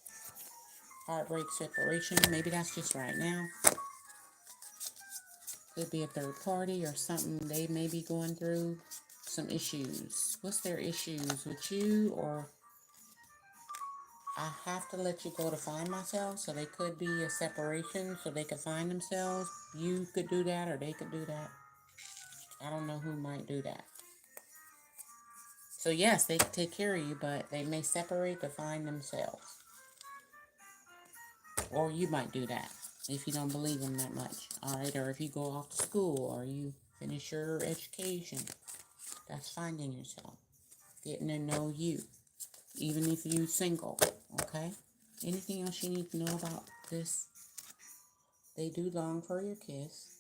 Heartbreak, separation. Maybe that's just right now. Could be a third party or something they may be going through. Some issues. What's their issues? With you or I have to let you go to find myself, so they could be a separation, so they could find themselves. You could do that, or they could do that. I don't know who might do that. So yes, they could take care of you, but they may separate to find themselves. Or you might do that if you don't believe them that much. All right, or if you go off to school or you finish your education, that's finding yourself, getting to know you, even if you're single. Okay. Anything else you need to know about this? They do long for your kiss.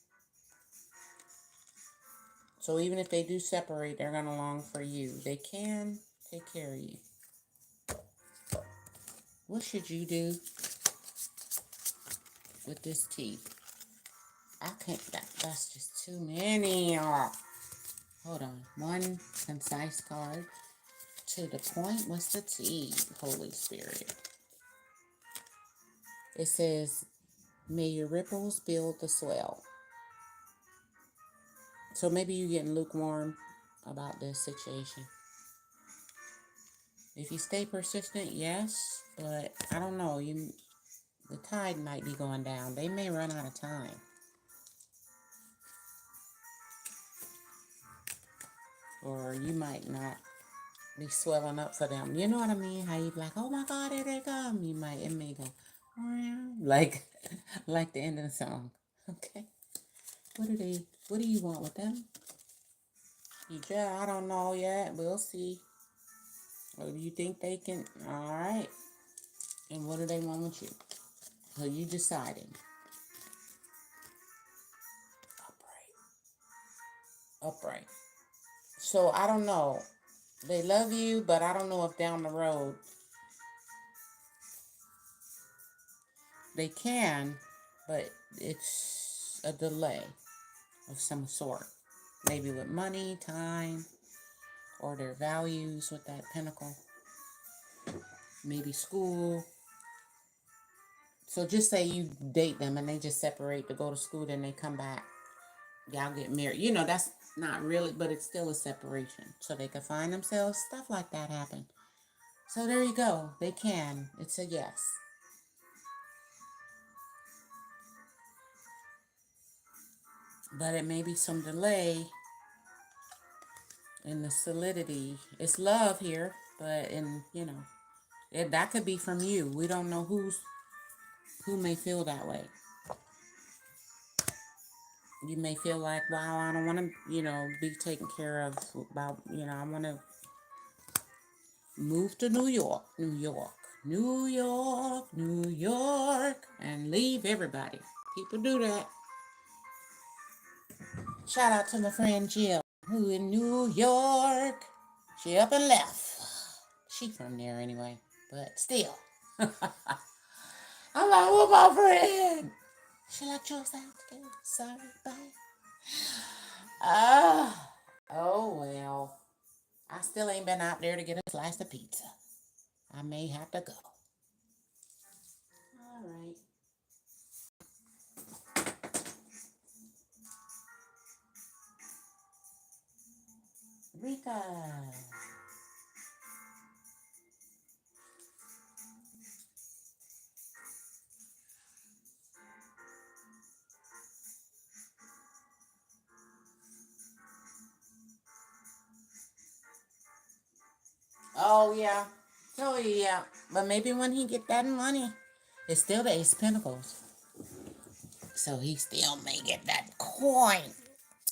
So even if they do separate, they're gonna long for you. They can take care of you. What should you do with this tea? I can't. That's just too many. Hold on. One concise card. To the point. What's the tea? Holy Spirit. It says, may your ripples build the swell. So maybe you're getting lukewarm about this situation. If you stay persistent, yes, but I don't know. The tide might be going down. They may run out of time. Or you might not be swelling up for them. You know what I mean? How you be like, oh my God, here they come. It may go, like, like the end of the song. Okay. What do you want with them? I don't know yet. We'll see. Or do you think they can? All right. And what do they want with you? So you deciding. Upright. So I don't know. They love you, but I don't know if down the road they can, but it's a delay of some sort. Maybe with money, time, or their values with that pentacle. Maybe school. So just say you date them and they just separate to go to school, then they come back. Y'all get married. You know, that's not really, but it's still a separation. So they can find themselves. Stuff like that happen. So there you go. They can. It's a yes. But it may be some delay in the solidity. It's love here, but that could be from you. We don't know who may feel that way. You may feel like, wow, I don't want to, be taken care of. I want to move to New York, New York, New York, New York, and leave everybody. People do that. Shout out to my friend Jill, who in New York. She up and left. She from there anyway, but still. I'm like, oh, my friend. She like, yours out too. Sorry, bye. Oh, well. I still ain't been out there to get a slice of pizza. I may have to go. All right. Rika. Oh, yeah. Oh, yeah. But maybe when he get that money, it's still the Ace of Pentacles. So he still may get that coin.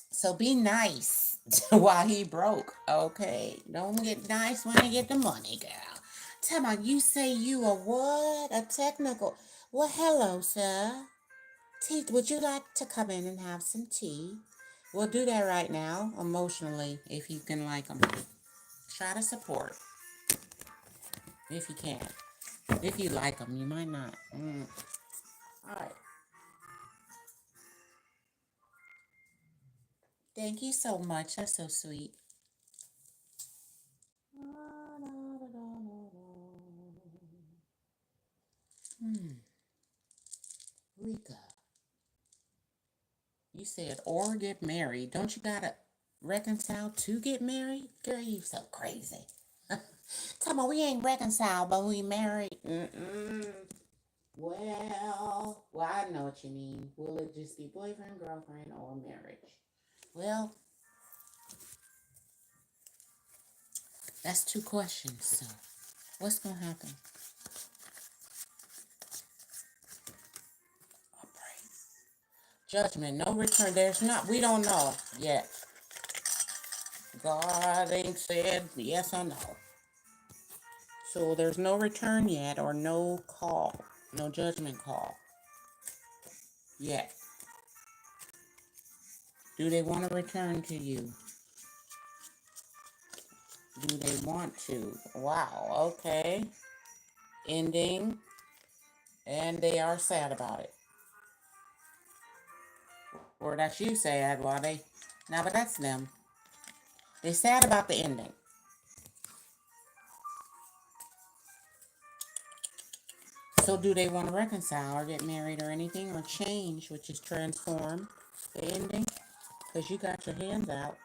So be nice while he broke. Okay. Don't get nice when you get the money, girl. Tell me, you say you a what? A technical. Well, hello, sir. Tea, would you like to come in and have some tea? We'll do that right now, emotionally, if you can like them. Try to support, if you can. If you like them, you might not. All right. Thank you so much. That's so sweet. Rika, you said or get married. Don't you gotta reconcile to get married? Girl, you so crazy. Come on, we ain't reconciled, but we married. Well, I know what you mean. Will it just be boyfriend, girlfriend, or marriage? Well, that's two questions. So, what's gonna happen? Judgment, no return. There's not. We don't know yet. God ain't said yes or no. So there's no return yet, or no call, no judgment call yet. Do they want to return to you? Do they want to? Wow, okay. Ending, and they are sad about it. Or that's you sad, why they? Now, but that's them. They're sad about the ending. So do they want to reconcile or get married or anything or change, which is transform the ending? Because you got your hands out,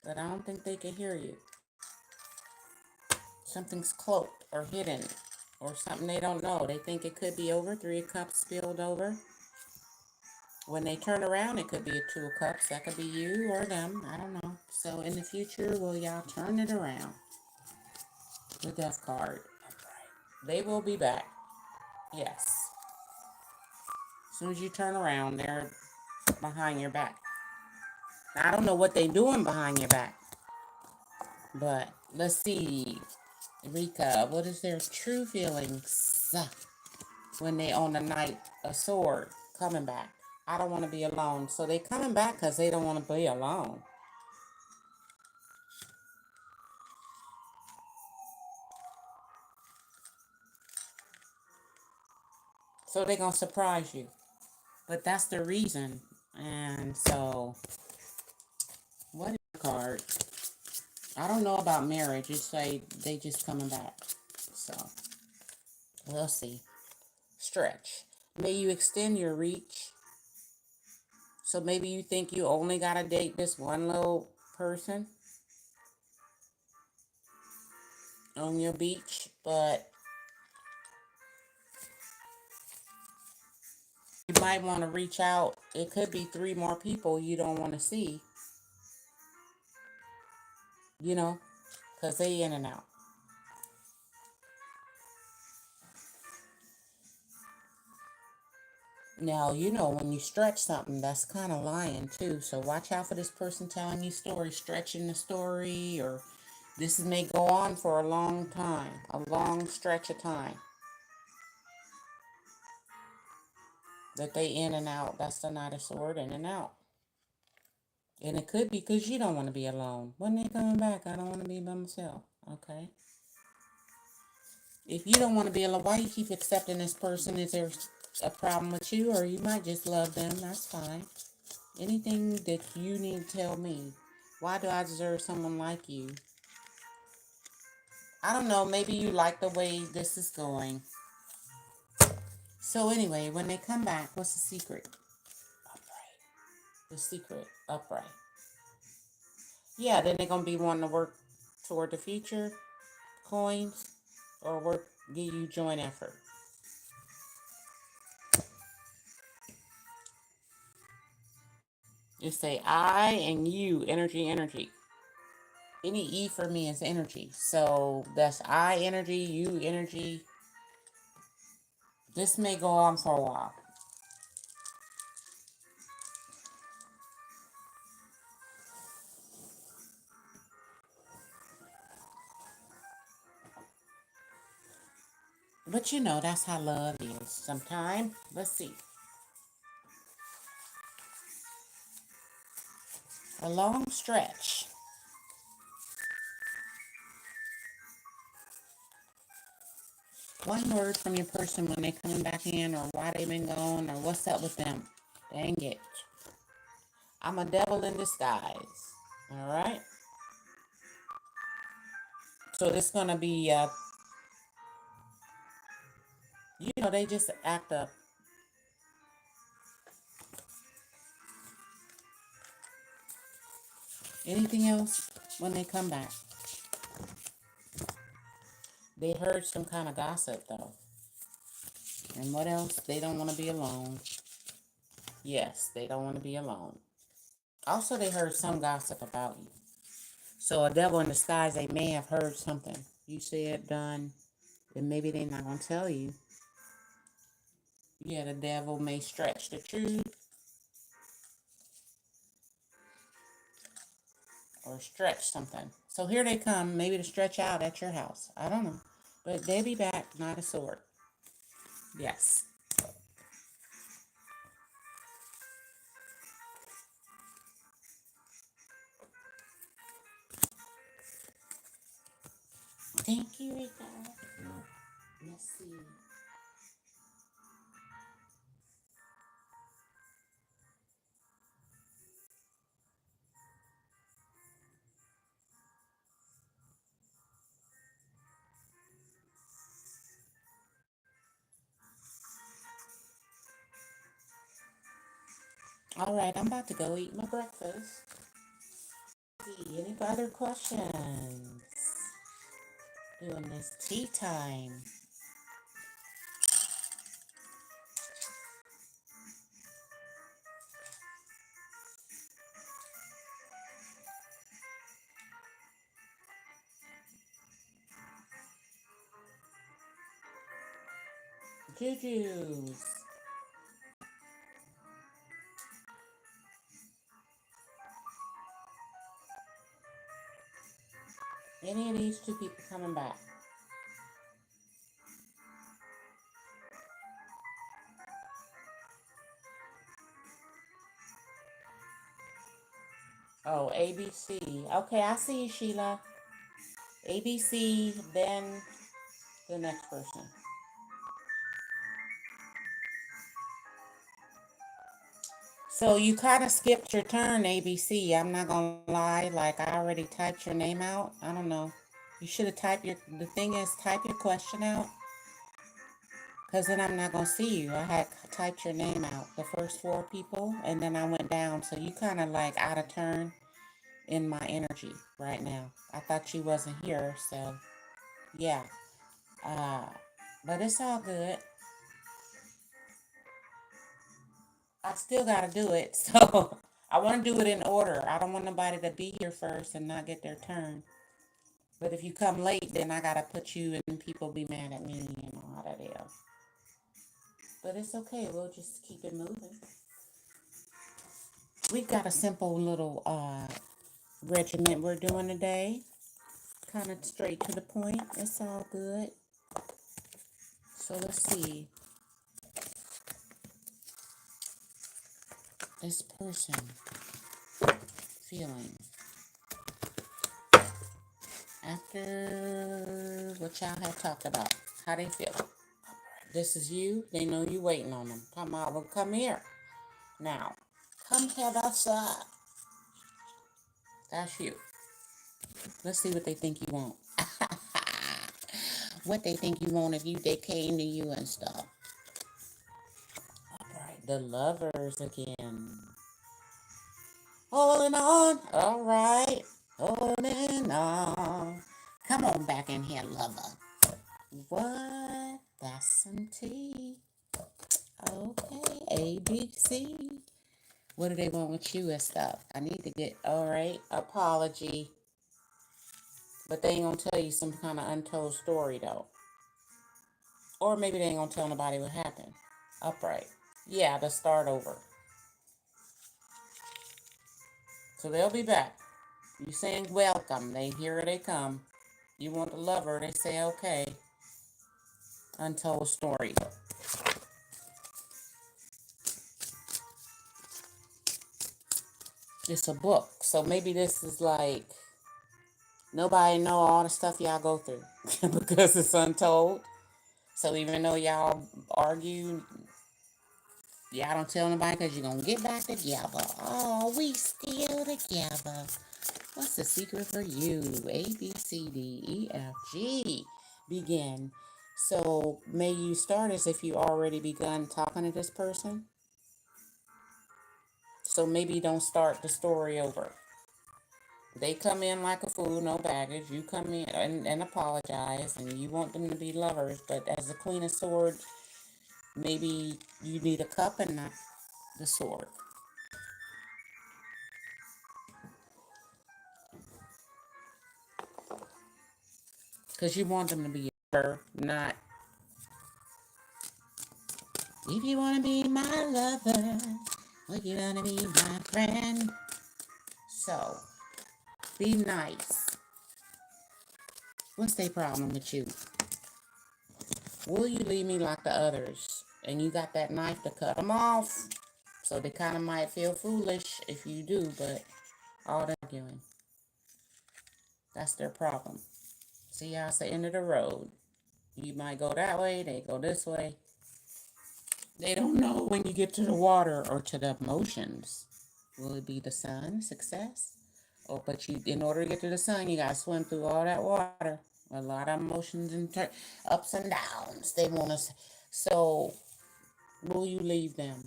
but I don't think they can hear you. Something's cloaked or hidden or something they don't know. They think it could be over. 3 of Cups spilled over. When they turn around, it could be a 2 of Cups. That could be you or them. I don't know. So in the future, will y'all turn it around? The Death card. They will be back. Yes. As soon as you turn around, they're behind your back. Now, I don't know what they're doing behind your back. But let's see. Rika, what is their true feelings when they on the Knight of Sword coming back? I don't want to be alone. So they coming back because they don't want to be alone. So they're going to surprise you. But that's the reason. And so, what is the card? I don't know about marriage. It's like they just coming back. So, we'll see. Stretch. May you extend your reach. So maybe you think you only got to date this one little person on your beach, but you might want to reach out. It could be 3 more people you don't want to see, because they in and out. Now, when you stretch something, that's kind of lying too. So watch out for this person telling you stories, stretching the story, or this may go on for a long time, a long stretch of time. That they in and out. That's the Knight of Sword, in and out. And it could be because you don't want to be alone. When they coming back, I don't want to be by myself. Okay. If you don't want to be alone, why you keep accepting this person? Is there a problem with you, or you might just love them? That's fine. Anything that you need to tell me. Why do I deserve someone like you? I don't know. Maybe you like the way this is going. So anyway, when they come back, what's the secret? Upright. The secret. Upright. Yeah, then they're going to be wanting to work toward the future. Coins. Or work, give you joint effort. You say I and you, energy. Any E for me is energy. So that's I energy, you energy. This may go on for a while. But that's how love is. Sometimes, let's see. A long stretch. One word from your person when they coming back in, or why they been gone, or what's up with them. Dang it. I'm a devil in disguise. All right. So this gonna be, they just act up. Anything else when they come back? They heard some kind of gossip, though. And what else? They don't want to be alone. Yes, they don't want to be alone. Also, they heard some gossip about you. So a devil in disguise, they may have heard something you said, done, and maybe they're not going to tell you. Yeah, the devil may stretch the truth or stretch something. So here they come, maybe to stretch out at your house. I don't know. But they'll be back, not a sword. Yes. Thank you, Rita. Let's see. All right, I'm about to go eat my breakfast. Any other questions? Doing this tea time. Juju's. Any of these two people coming back? Oh, ABC. Okay, I see you, Sheila. ABC, then the next person. So you kind of skipped your turn, ABC. I'm not gonna lie. Like I already typed your name out. I don't know. You should have typed your. The thing is, type your question out, cause then I'm not gonna see you. I had typed your name out, the first four people, and then I went down. So you kind of like out of turn in my energy right now. I thought you wasn't here, so yeah. Uh, but it's all good. I still gotta do it, so I want to do it in order. I don't want nobody to be here first and not get their turn. But if you come late, then I gotta put you and people be mad at me and all that is. But it's okay. We'll just keep it moving. We've got a simple little regiment we're doing today. Kind of straight to the point. It's all good. So let's see. This person feeling after what y'all have talked about. How they feel. This is you. They know you waiting on them. Come on, well, come here. Now, come head outside. That's you. Let's see what they think you want. What they think you want if they came to you and stuff. All right, the lovers again. Holding on. All right. Holding on. Come on back in here, lover. What? That's some tea. Okay, ABC. What do they want with you and stuff? I need to get, all right, apology. But they ain't gonna tell you some kind of untold story, though. Or maybe they ain't gonna tell nobody what happened. Upright. Yeah, to start over. So they'll be back. You saying welcome. Here they come. You want the lover, they say okay. Untold story. It's a book. So maybe this is like nobody know all the stuff y'all go through because it's untold. So even though y'all argue, y'all don't tell nobody because you're going to get back together. Oh, we still together. What's the secret for you? A, B, C, D, E, F, G. Begin. So may you start as if you already begun talking to this person. So maybe don't start the story over. they come in like a fool, no baggage. You come in and apologize, and you want them to be lovers. But as the Queen of Swords, maybe you need a cup and not the sword. Because you want them to be her, not, if you want to be my lover, or you want to be my friend. So, be nice. What's their problem with you? Will you leave me like the others? And you got that knife to cut them off. So they kind of might feel foolish if you do, but all that arguing, that's their problem. See how it's the end of the road. You might go that way, they go this way. They don't know when you get to the water or to the emotions. Will it be the sun, success? Or but you, in order to get to the sun, you gotta swim through all that water. A lot of emotions and ups and downs. They want us. So, will you leave them?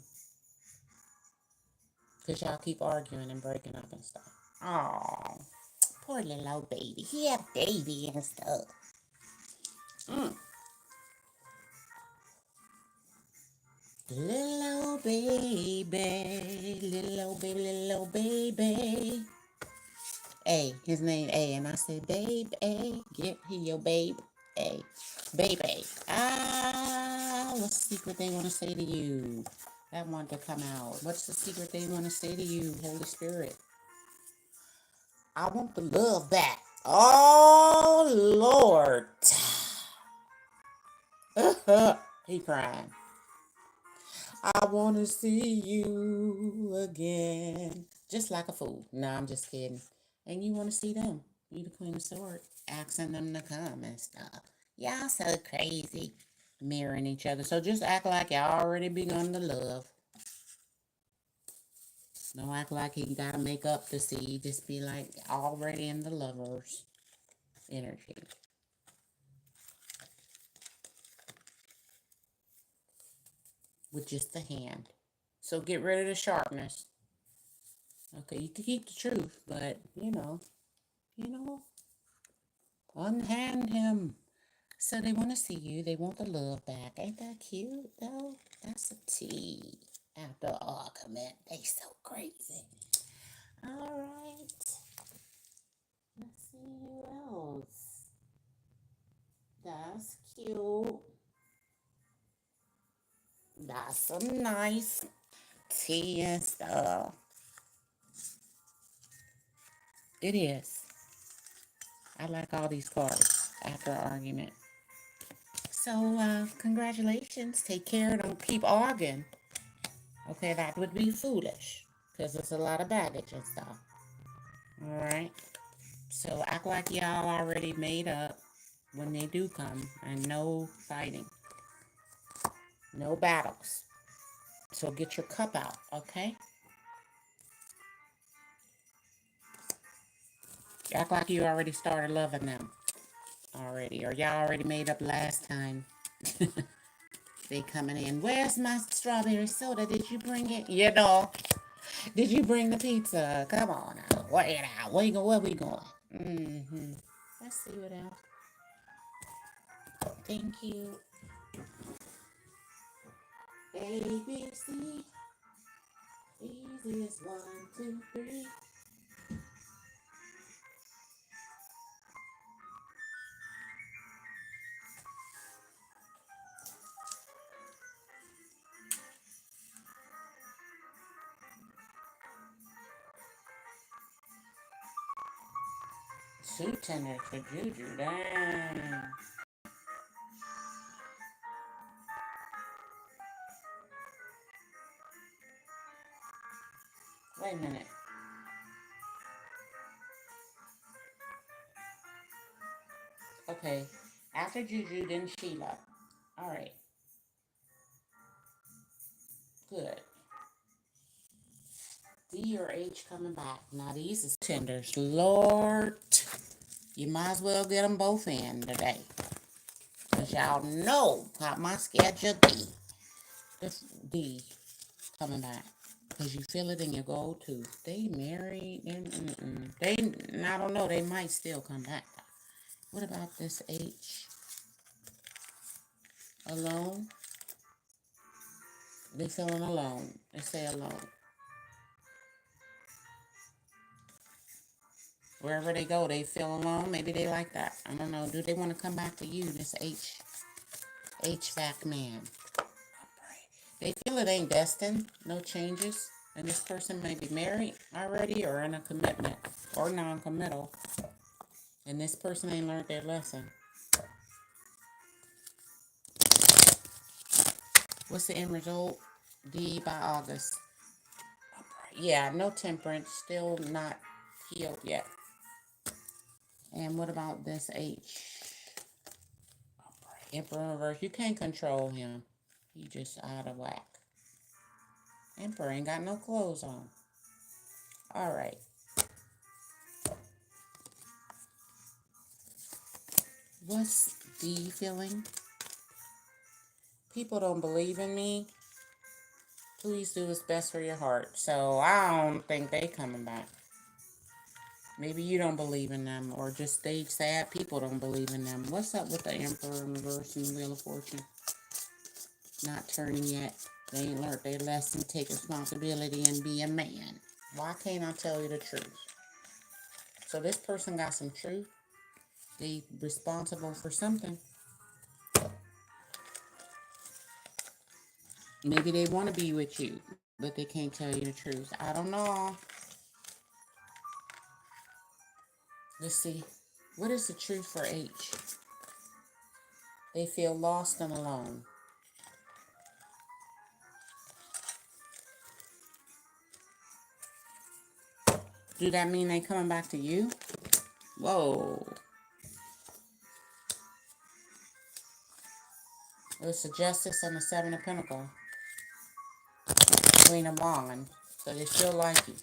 Because y'all keep arguing and breaking up and stuff. Oh, poor little old baby. He had baby and stuff. Little old baby, little old baby, little old baby. A, his name A, and I said, babe, A, get here, babe, A, baby. Ah, what's the secret they want to say to you? That wanted to come out. What's the secret they want to say to you, Holy Spirit? I want the love back. Oh, Lord. He crying. I want to see you again. Just like a fool. No, I'm just kidding. And you want to see them. You the Queen of Swords. Asking them to come and stuff. Y'all so crazy. Mirroring each other. So just act like y'all already begun to love. Don't act like you gotta make up to see. Just be like already in the lovers energy. With just the hand. So get rid of the sharpness. Okay, you can keep the truth, but you know, unhand him. So they want to see you. They want the love back. Ain't that cute though? That's a T. After argument, they so crazy. All right. Let's see who else. That's cute. That's some nice tea and stuff. It is. I like all these cards after argument. So, congratulations. Take care. Don't keep arguing. Okay, that would be foolish. Because it's a lot of baggage and stuff. Alright? So, act like y'all already made up when they do come. And no fighting. No battles. So, get your cup out. Okay? Act like you already started loving them. Already. Or y'all already made up last time. They coming in. Where's my strawberry soda? Did you bring it? You know. Did you bring the pizza? Come on now. Wait out. Where we going? Mm-hmm. Let's see what else. Thank you. A, B, C. Easy as 1, 2, 3. Two tenders for Juju. Dang. Wait a minute. Okay. After Juju, then Sheila. All right. Good. D or H coming back. Now these is tenders. Lord. You might as well get them both in today. Because y'all know how my schedule be. This D coming back. because you feel it in your gold tooth. They married. They, I don't know. They might still come back. What about this H? Alone? They feeling alone. They say alone. Wherever they go, they feel alone. Maybe they like that. I don't know. Do they want to come back to you, this HVAC man? They feel it ain't destined. No changes. And this person may be married already or in a commitment or non-committal. And this person ain't learned their lesson. What's the end result? D by August. Yeah, no temperance. Still not healed yet. And what about this H? Emperor reverse. You can't control him. He just out of whack. Emperor ain't got no clothes on. All right. What's D feeling? People don't believe in me. Please do what's best for your heart. So I don't think they coming back. Maybe you don't believe in them, or just they sad people don't believe in them. What's up with the Emperor in reverse and the Wheel of Fortune? Not turning yet. They ain't learned their lesson. Take responsibility and be a man. Why can't I tell you the truth? So this person got some truth. They responsible for something. Maybe they want to be with you, but they can't tell you the truth. I don't know. Let's see. What is the truth for H? They feel lost and alone. Do that mean they coming back to you? Whoa. It's the Justice and the Seven of Pentacles. Queen of Wands. So they still like you.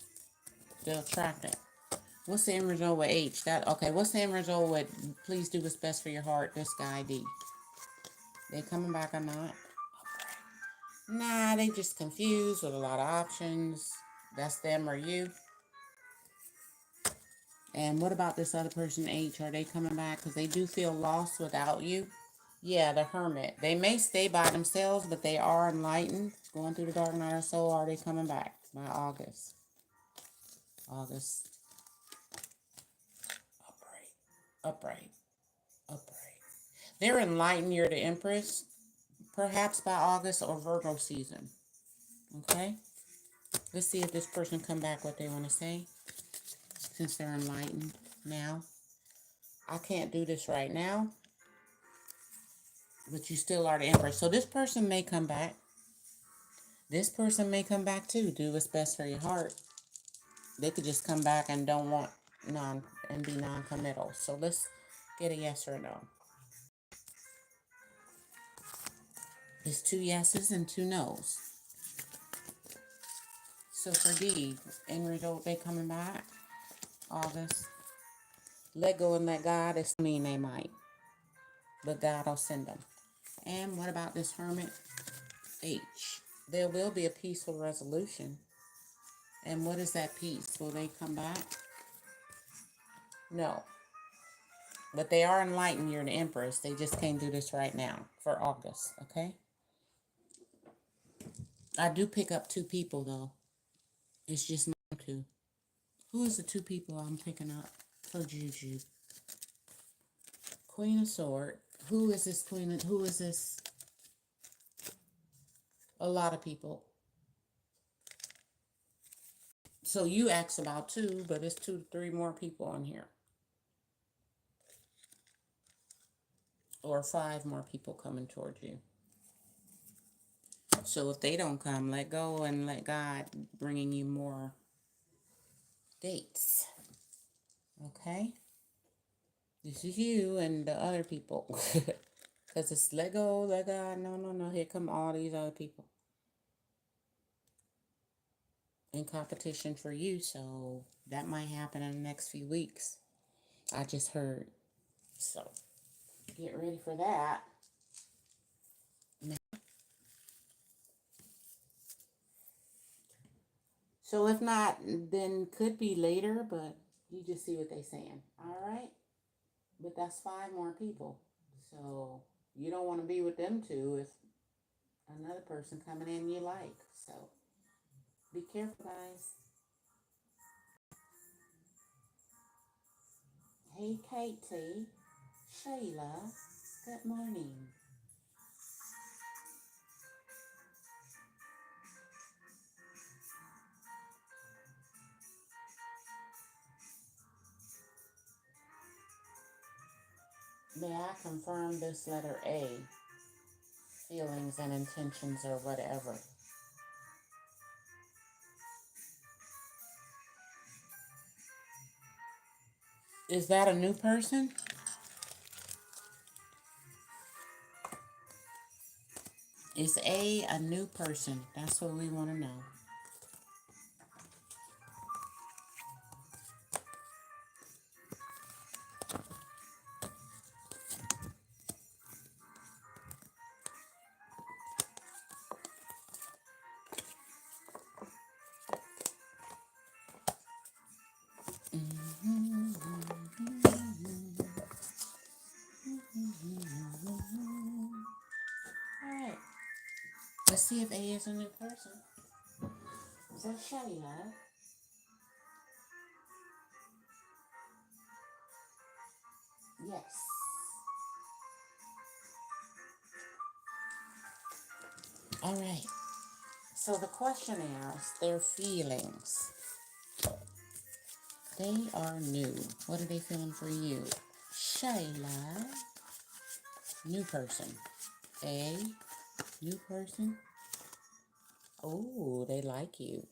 Still attracted. What's the end result with H? Okay, what's the end result with please do what's best for your heart? This guy D. They coming back or not? Nah, they just confused with a lot of options. That's them or you. And what about this other person, H? Are they coming back? Because they do feel lost without you. Yeah, the Hermit. They may stay by themselves, but they are enlightened. Going through the dark night or so. Are they coming back by August? August. Upright. They're enlightened. You're the Empress. Perhaps by August or Virgo season. Okay? Let's see if this person come back what they want to say. Since they're enlightened now. I can't do this right now. But you still are the Empress. So this person may come back. This person may come back too. Do what's best for your heart. They could just come back and don't want be non-committal. So let's get a yes or no. It's 2 yeses and 2 nos. So for D, end result, they coming back August. Let go and let God. It mean they might, but God will send them. And what about this Hermit? H. There will be a peaceful resolution. And what is that peace? Will they come back? No. But they are enlightened. You're an Empress. They just can't do this right now for August, okay? I do pick up 2 people, though. It's just not 2. Who is the 2 people I'm picking up for Juju? Queen of Swords. Who is this Queen? Who is this? A lot of people. So you asked about 2, but it's 2 to 3 more people on here. Or 5 more people coming towards you. So if they don't come, let go and let God bringing you more dates. Okay? This is you and the other people. Because it's let go, let God. No. Here come all these other people. In competition for you. So that might happen in the next few weeks. I just heard. So get ready for that. So if not, then could be later, but you just see what they saying. All right? But that's 5 more people. So you don't want to be with them two if another person coming in you like. So be careful, guys. Hey, Katie. Shayla. Good morning. May I confirm this letter A? Feelings and intentions or whatever. Is that a new person? Is a new person? That's what we want to know. Alright. Let's see if A is a new person. Is that Shayla? Yes. Alright. So the question is their feelings. They are new. What are they feeling for you? Shayla. New person. A. New person. Oh, they like you.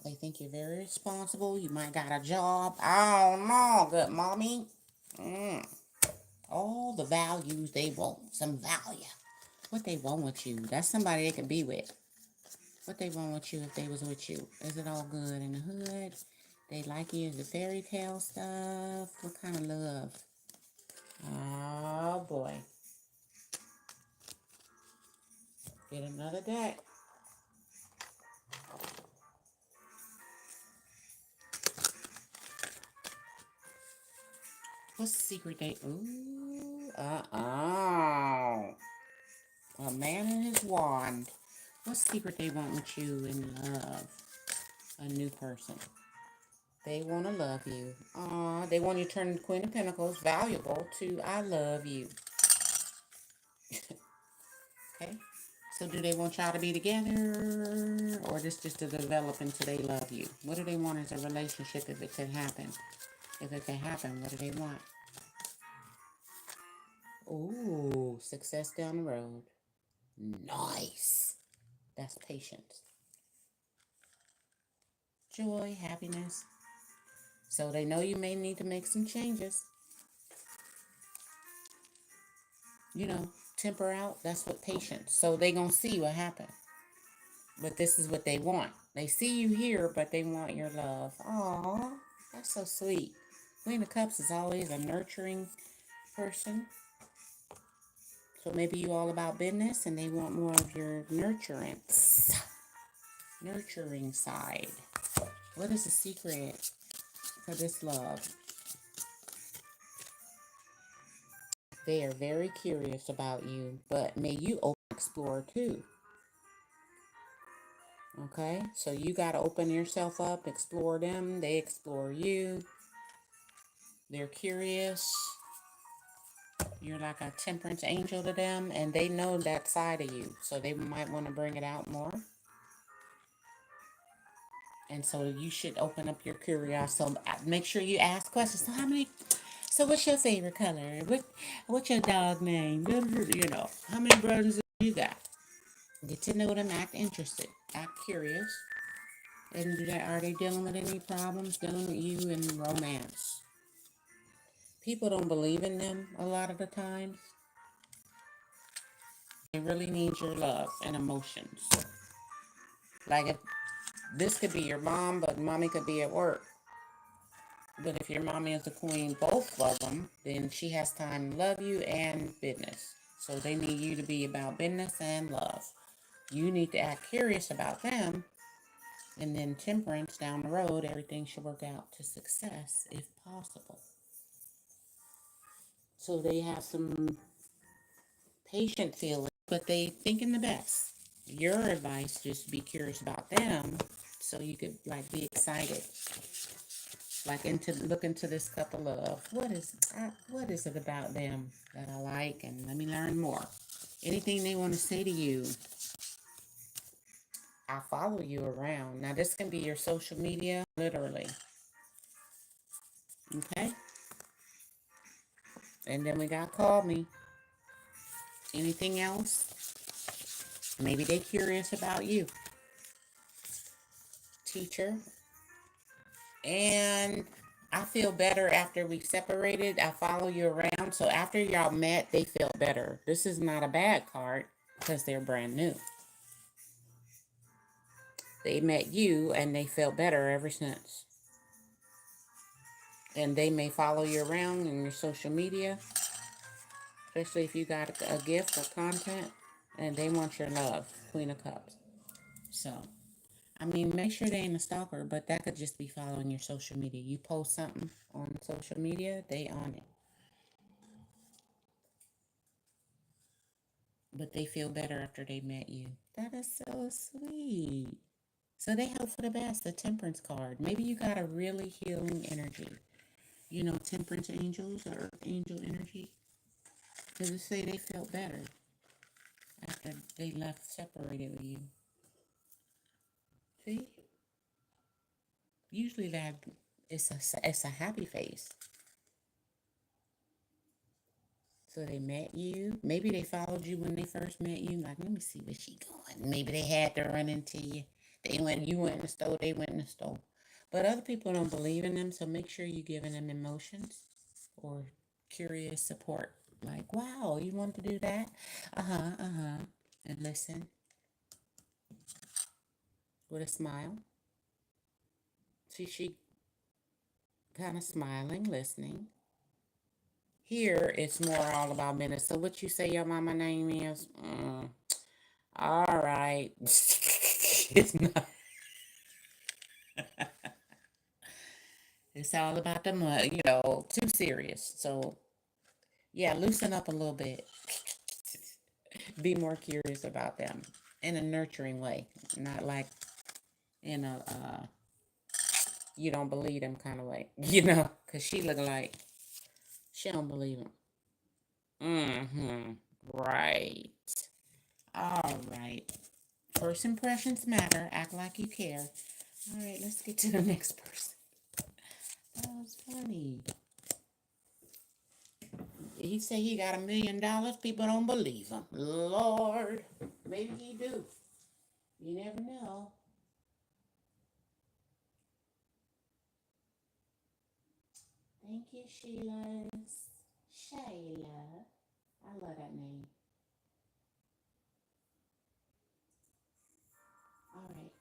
They think you're very responsible. You might got a job. Oh no, good mommy. All the values they want. Some value. What they want with you. That's somebody they can be with. What they want with you if they was with you. Is it all good in the hood? They like you. Is it fairy tale stuff? What kind of love? Oh boy. Get another deck. What's the secret date? Ooh, a man and his wand. What secret they want with you in love? A new person. They want to love you. They want you to turn the Queen of Pentacles valuable to I love you. Okay? So do they want y'all to be together? Or this just to develop into they love you? What do they want as a relationship if it could happen? If it can happen, what do they want? Ooh, success down the road. Nice. That's patience. Joy, happiness. So they know you may need to make some changes. Temper out. That's what patience. So they gonna see what happened. But this is what they want. They see you here, but they want your love. Aw, that's so sweet. Queen of Cups is always a nurturing person. So maybe you all about business and they want more of your nurturing side. What is the secret for this love? They are very curious about you, but may you explore too. Okay, so you got to open yourself up, explore them, they explore you. They're curious. You're like a temperance angel to them, and they know that side of you, so they might want to bring it out more. And so you should open up your curiosity. So make sure you ask questions. So what's your favorite color? What's your dog name? How many brothers do you got? Get to know them, act interested, act curious. And are they dealing with any problems dealing with you in romance? People don't believe in them a lot of the times. They really need your love and emotions. Like if this could be your mom, but mommy could be at work. But if your mommy is the queen, both of them, then she has time to love you and business. So they need you to be about business and love. You need to act curious about them And then temperance down the road, everything should work out to success if possible. So they have some patient feelings, but they thinking the best. Your advice, just be curious about them so you could like be excited. Like look into this couple of what is it about them that I like, and let me learn more. Anything they want to say to you, I follow you around. Now this can be your social media, literally. Okay? And then we got call me. Anything else? Maybe they curious about you. Teacher. And I feel better after we separated. I follow you around. So after y'all met, they felt better. This is not a bad card because they're brand new. They met you and they felt better ever since. And they may follow you around in your social media, especially if you got a gift or content, and they want your love. Queen of Cups. So, I mean, make sure they ain't a stalker, but that could just be following your social media. You post something on social media, they on it. But they feel better after they met you. That is so sweet. So they hope for the best. The Temperance card. Maybe you got a really healing energy. You know, Temperance angels or angel energy. Because they say they felt better after they left separated with you. See? Usually that it's a happy face. So they met you. Maybe they followed you when they first met you. Like, let me see where she going. Maybe they had to run into you. You went in the store, they went in the store. But other people don't believe in them, so make sure you're giving them emotions or curious support. Like, wow, you want to do that? And listen with a smile. See, she kind of smiling, listening. Here, it's more all about minutes. So what you say your mama name is? All right. It's not. It's all about the money, too serious. So, yeah, loosen up a little bit. Be more curious about them in a nurturing way, not like in a you don't believe them kind of way, because she look like she don't believe them. Mm-hmm. Right. All right. First impressions matter. Act like you care. All right, let's get to the next person. That was funny. He said he got $1 million. People don't believe him. Lord, maybe he do. You never know. Thank you, Sheila. Shayla. I love that name. All right.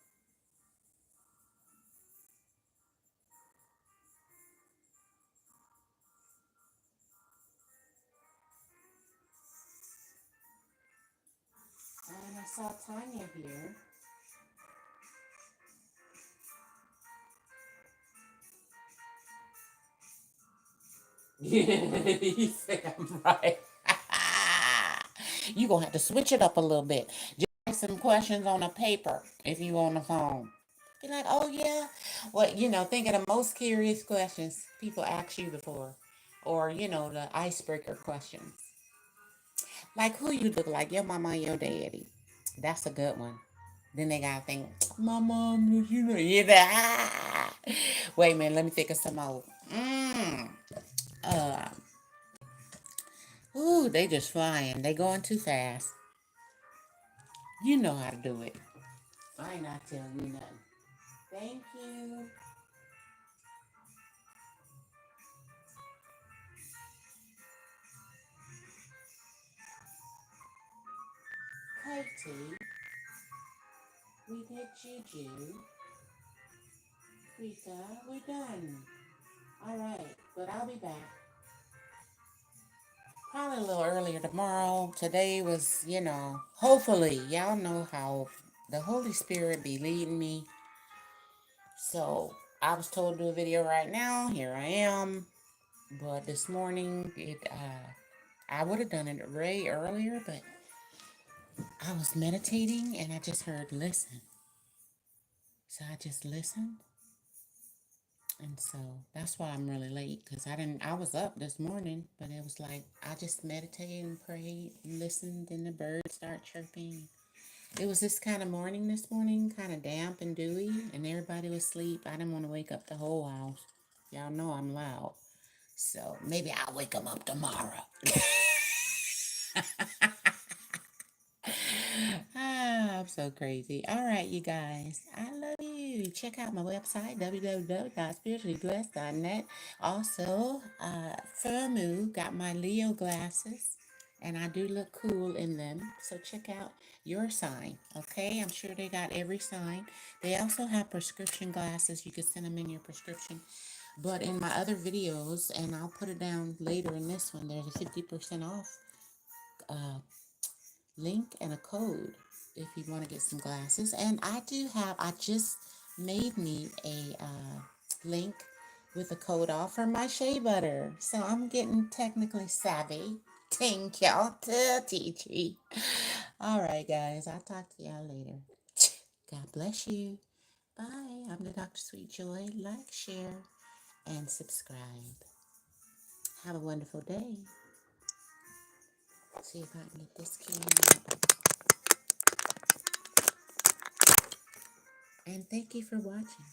And I saw Tanya here. Yeah, he said I'm right. You gonna have to switch it up a little bit. Just write some questions on a paper if you on the phone. Be like, oh yeah. Well, think of the most curious questions people asked you before. Or, the icebreaker questions. Like who you look like, your mama or your daddy. That's a good one. Then they gotta think, my mom, Wait a minute, let me think of some more. Uh, ooh, they just flying. They going too fast. You know how to do it. I ain't not telling you nothing. Thank you. Katie, we did Juju. Rita, we're done. All right, but I'll be back. Probably a little earlier tomorrow. Today was, hopefully, y'all know how the Holy Spirit be leading me. So I was told to do a video right now. Here I am. But this morning, I would have done it way earlier, but I was meditating and I just heard listen. So I just listened. And so that's why I'm really late, because I was up this morning, but it was like I just meditated and prayed and listened, and the birds start chirping. It was this kind of morning this morning, kind of damp and dewy, and everybody was asleep. I didn't want to wake up the whole house. Y'all know I'm loud. So maybe I'll wake them up tomorrow. I'm so crazy. All right, you guys. I love you. Check out my website, www.spirituallyblessed.net. Also, Firmoo got my Leo glasses, and I do look cool in them. So check out your sign, okay? I'm sure they got every sign. They also have prescription glasses. You can send them in your prescription. But in my other videos, and I'll put it down later in this one, there's a 50% off link and a code if you want to get some glasses. And I just made me a link with a code off for my shea butter. So I'm getting technically savvy. Thank y'all to teach me. All right, guys. I'll talk to y'all later. God bless you. Bye. I'm the Dr. Sweet Joy. Like, share, and subscribe. Have a wonderful day. See if I can get this camera. And thank you for watching.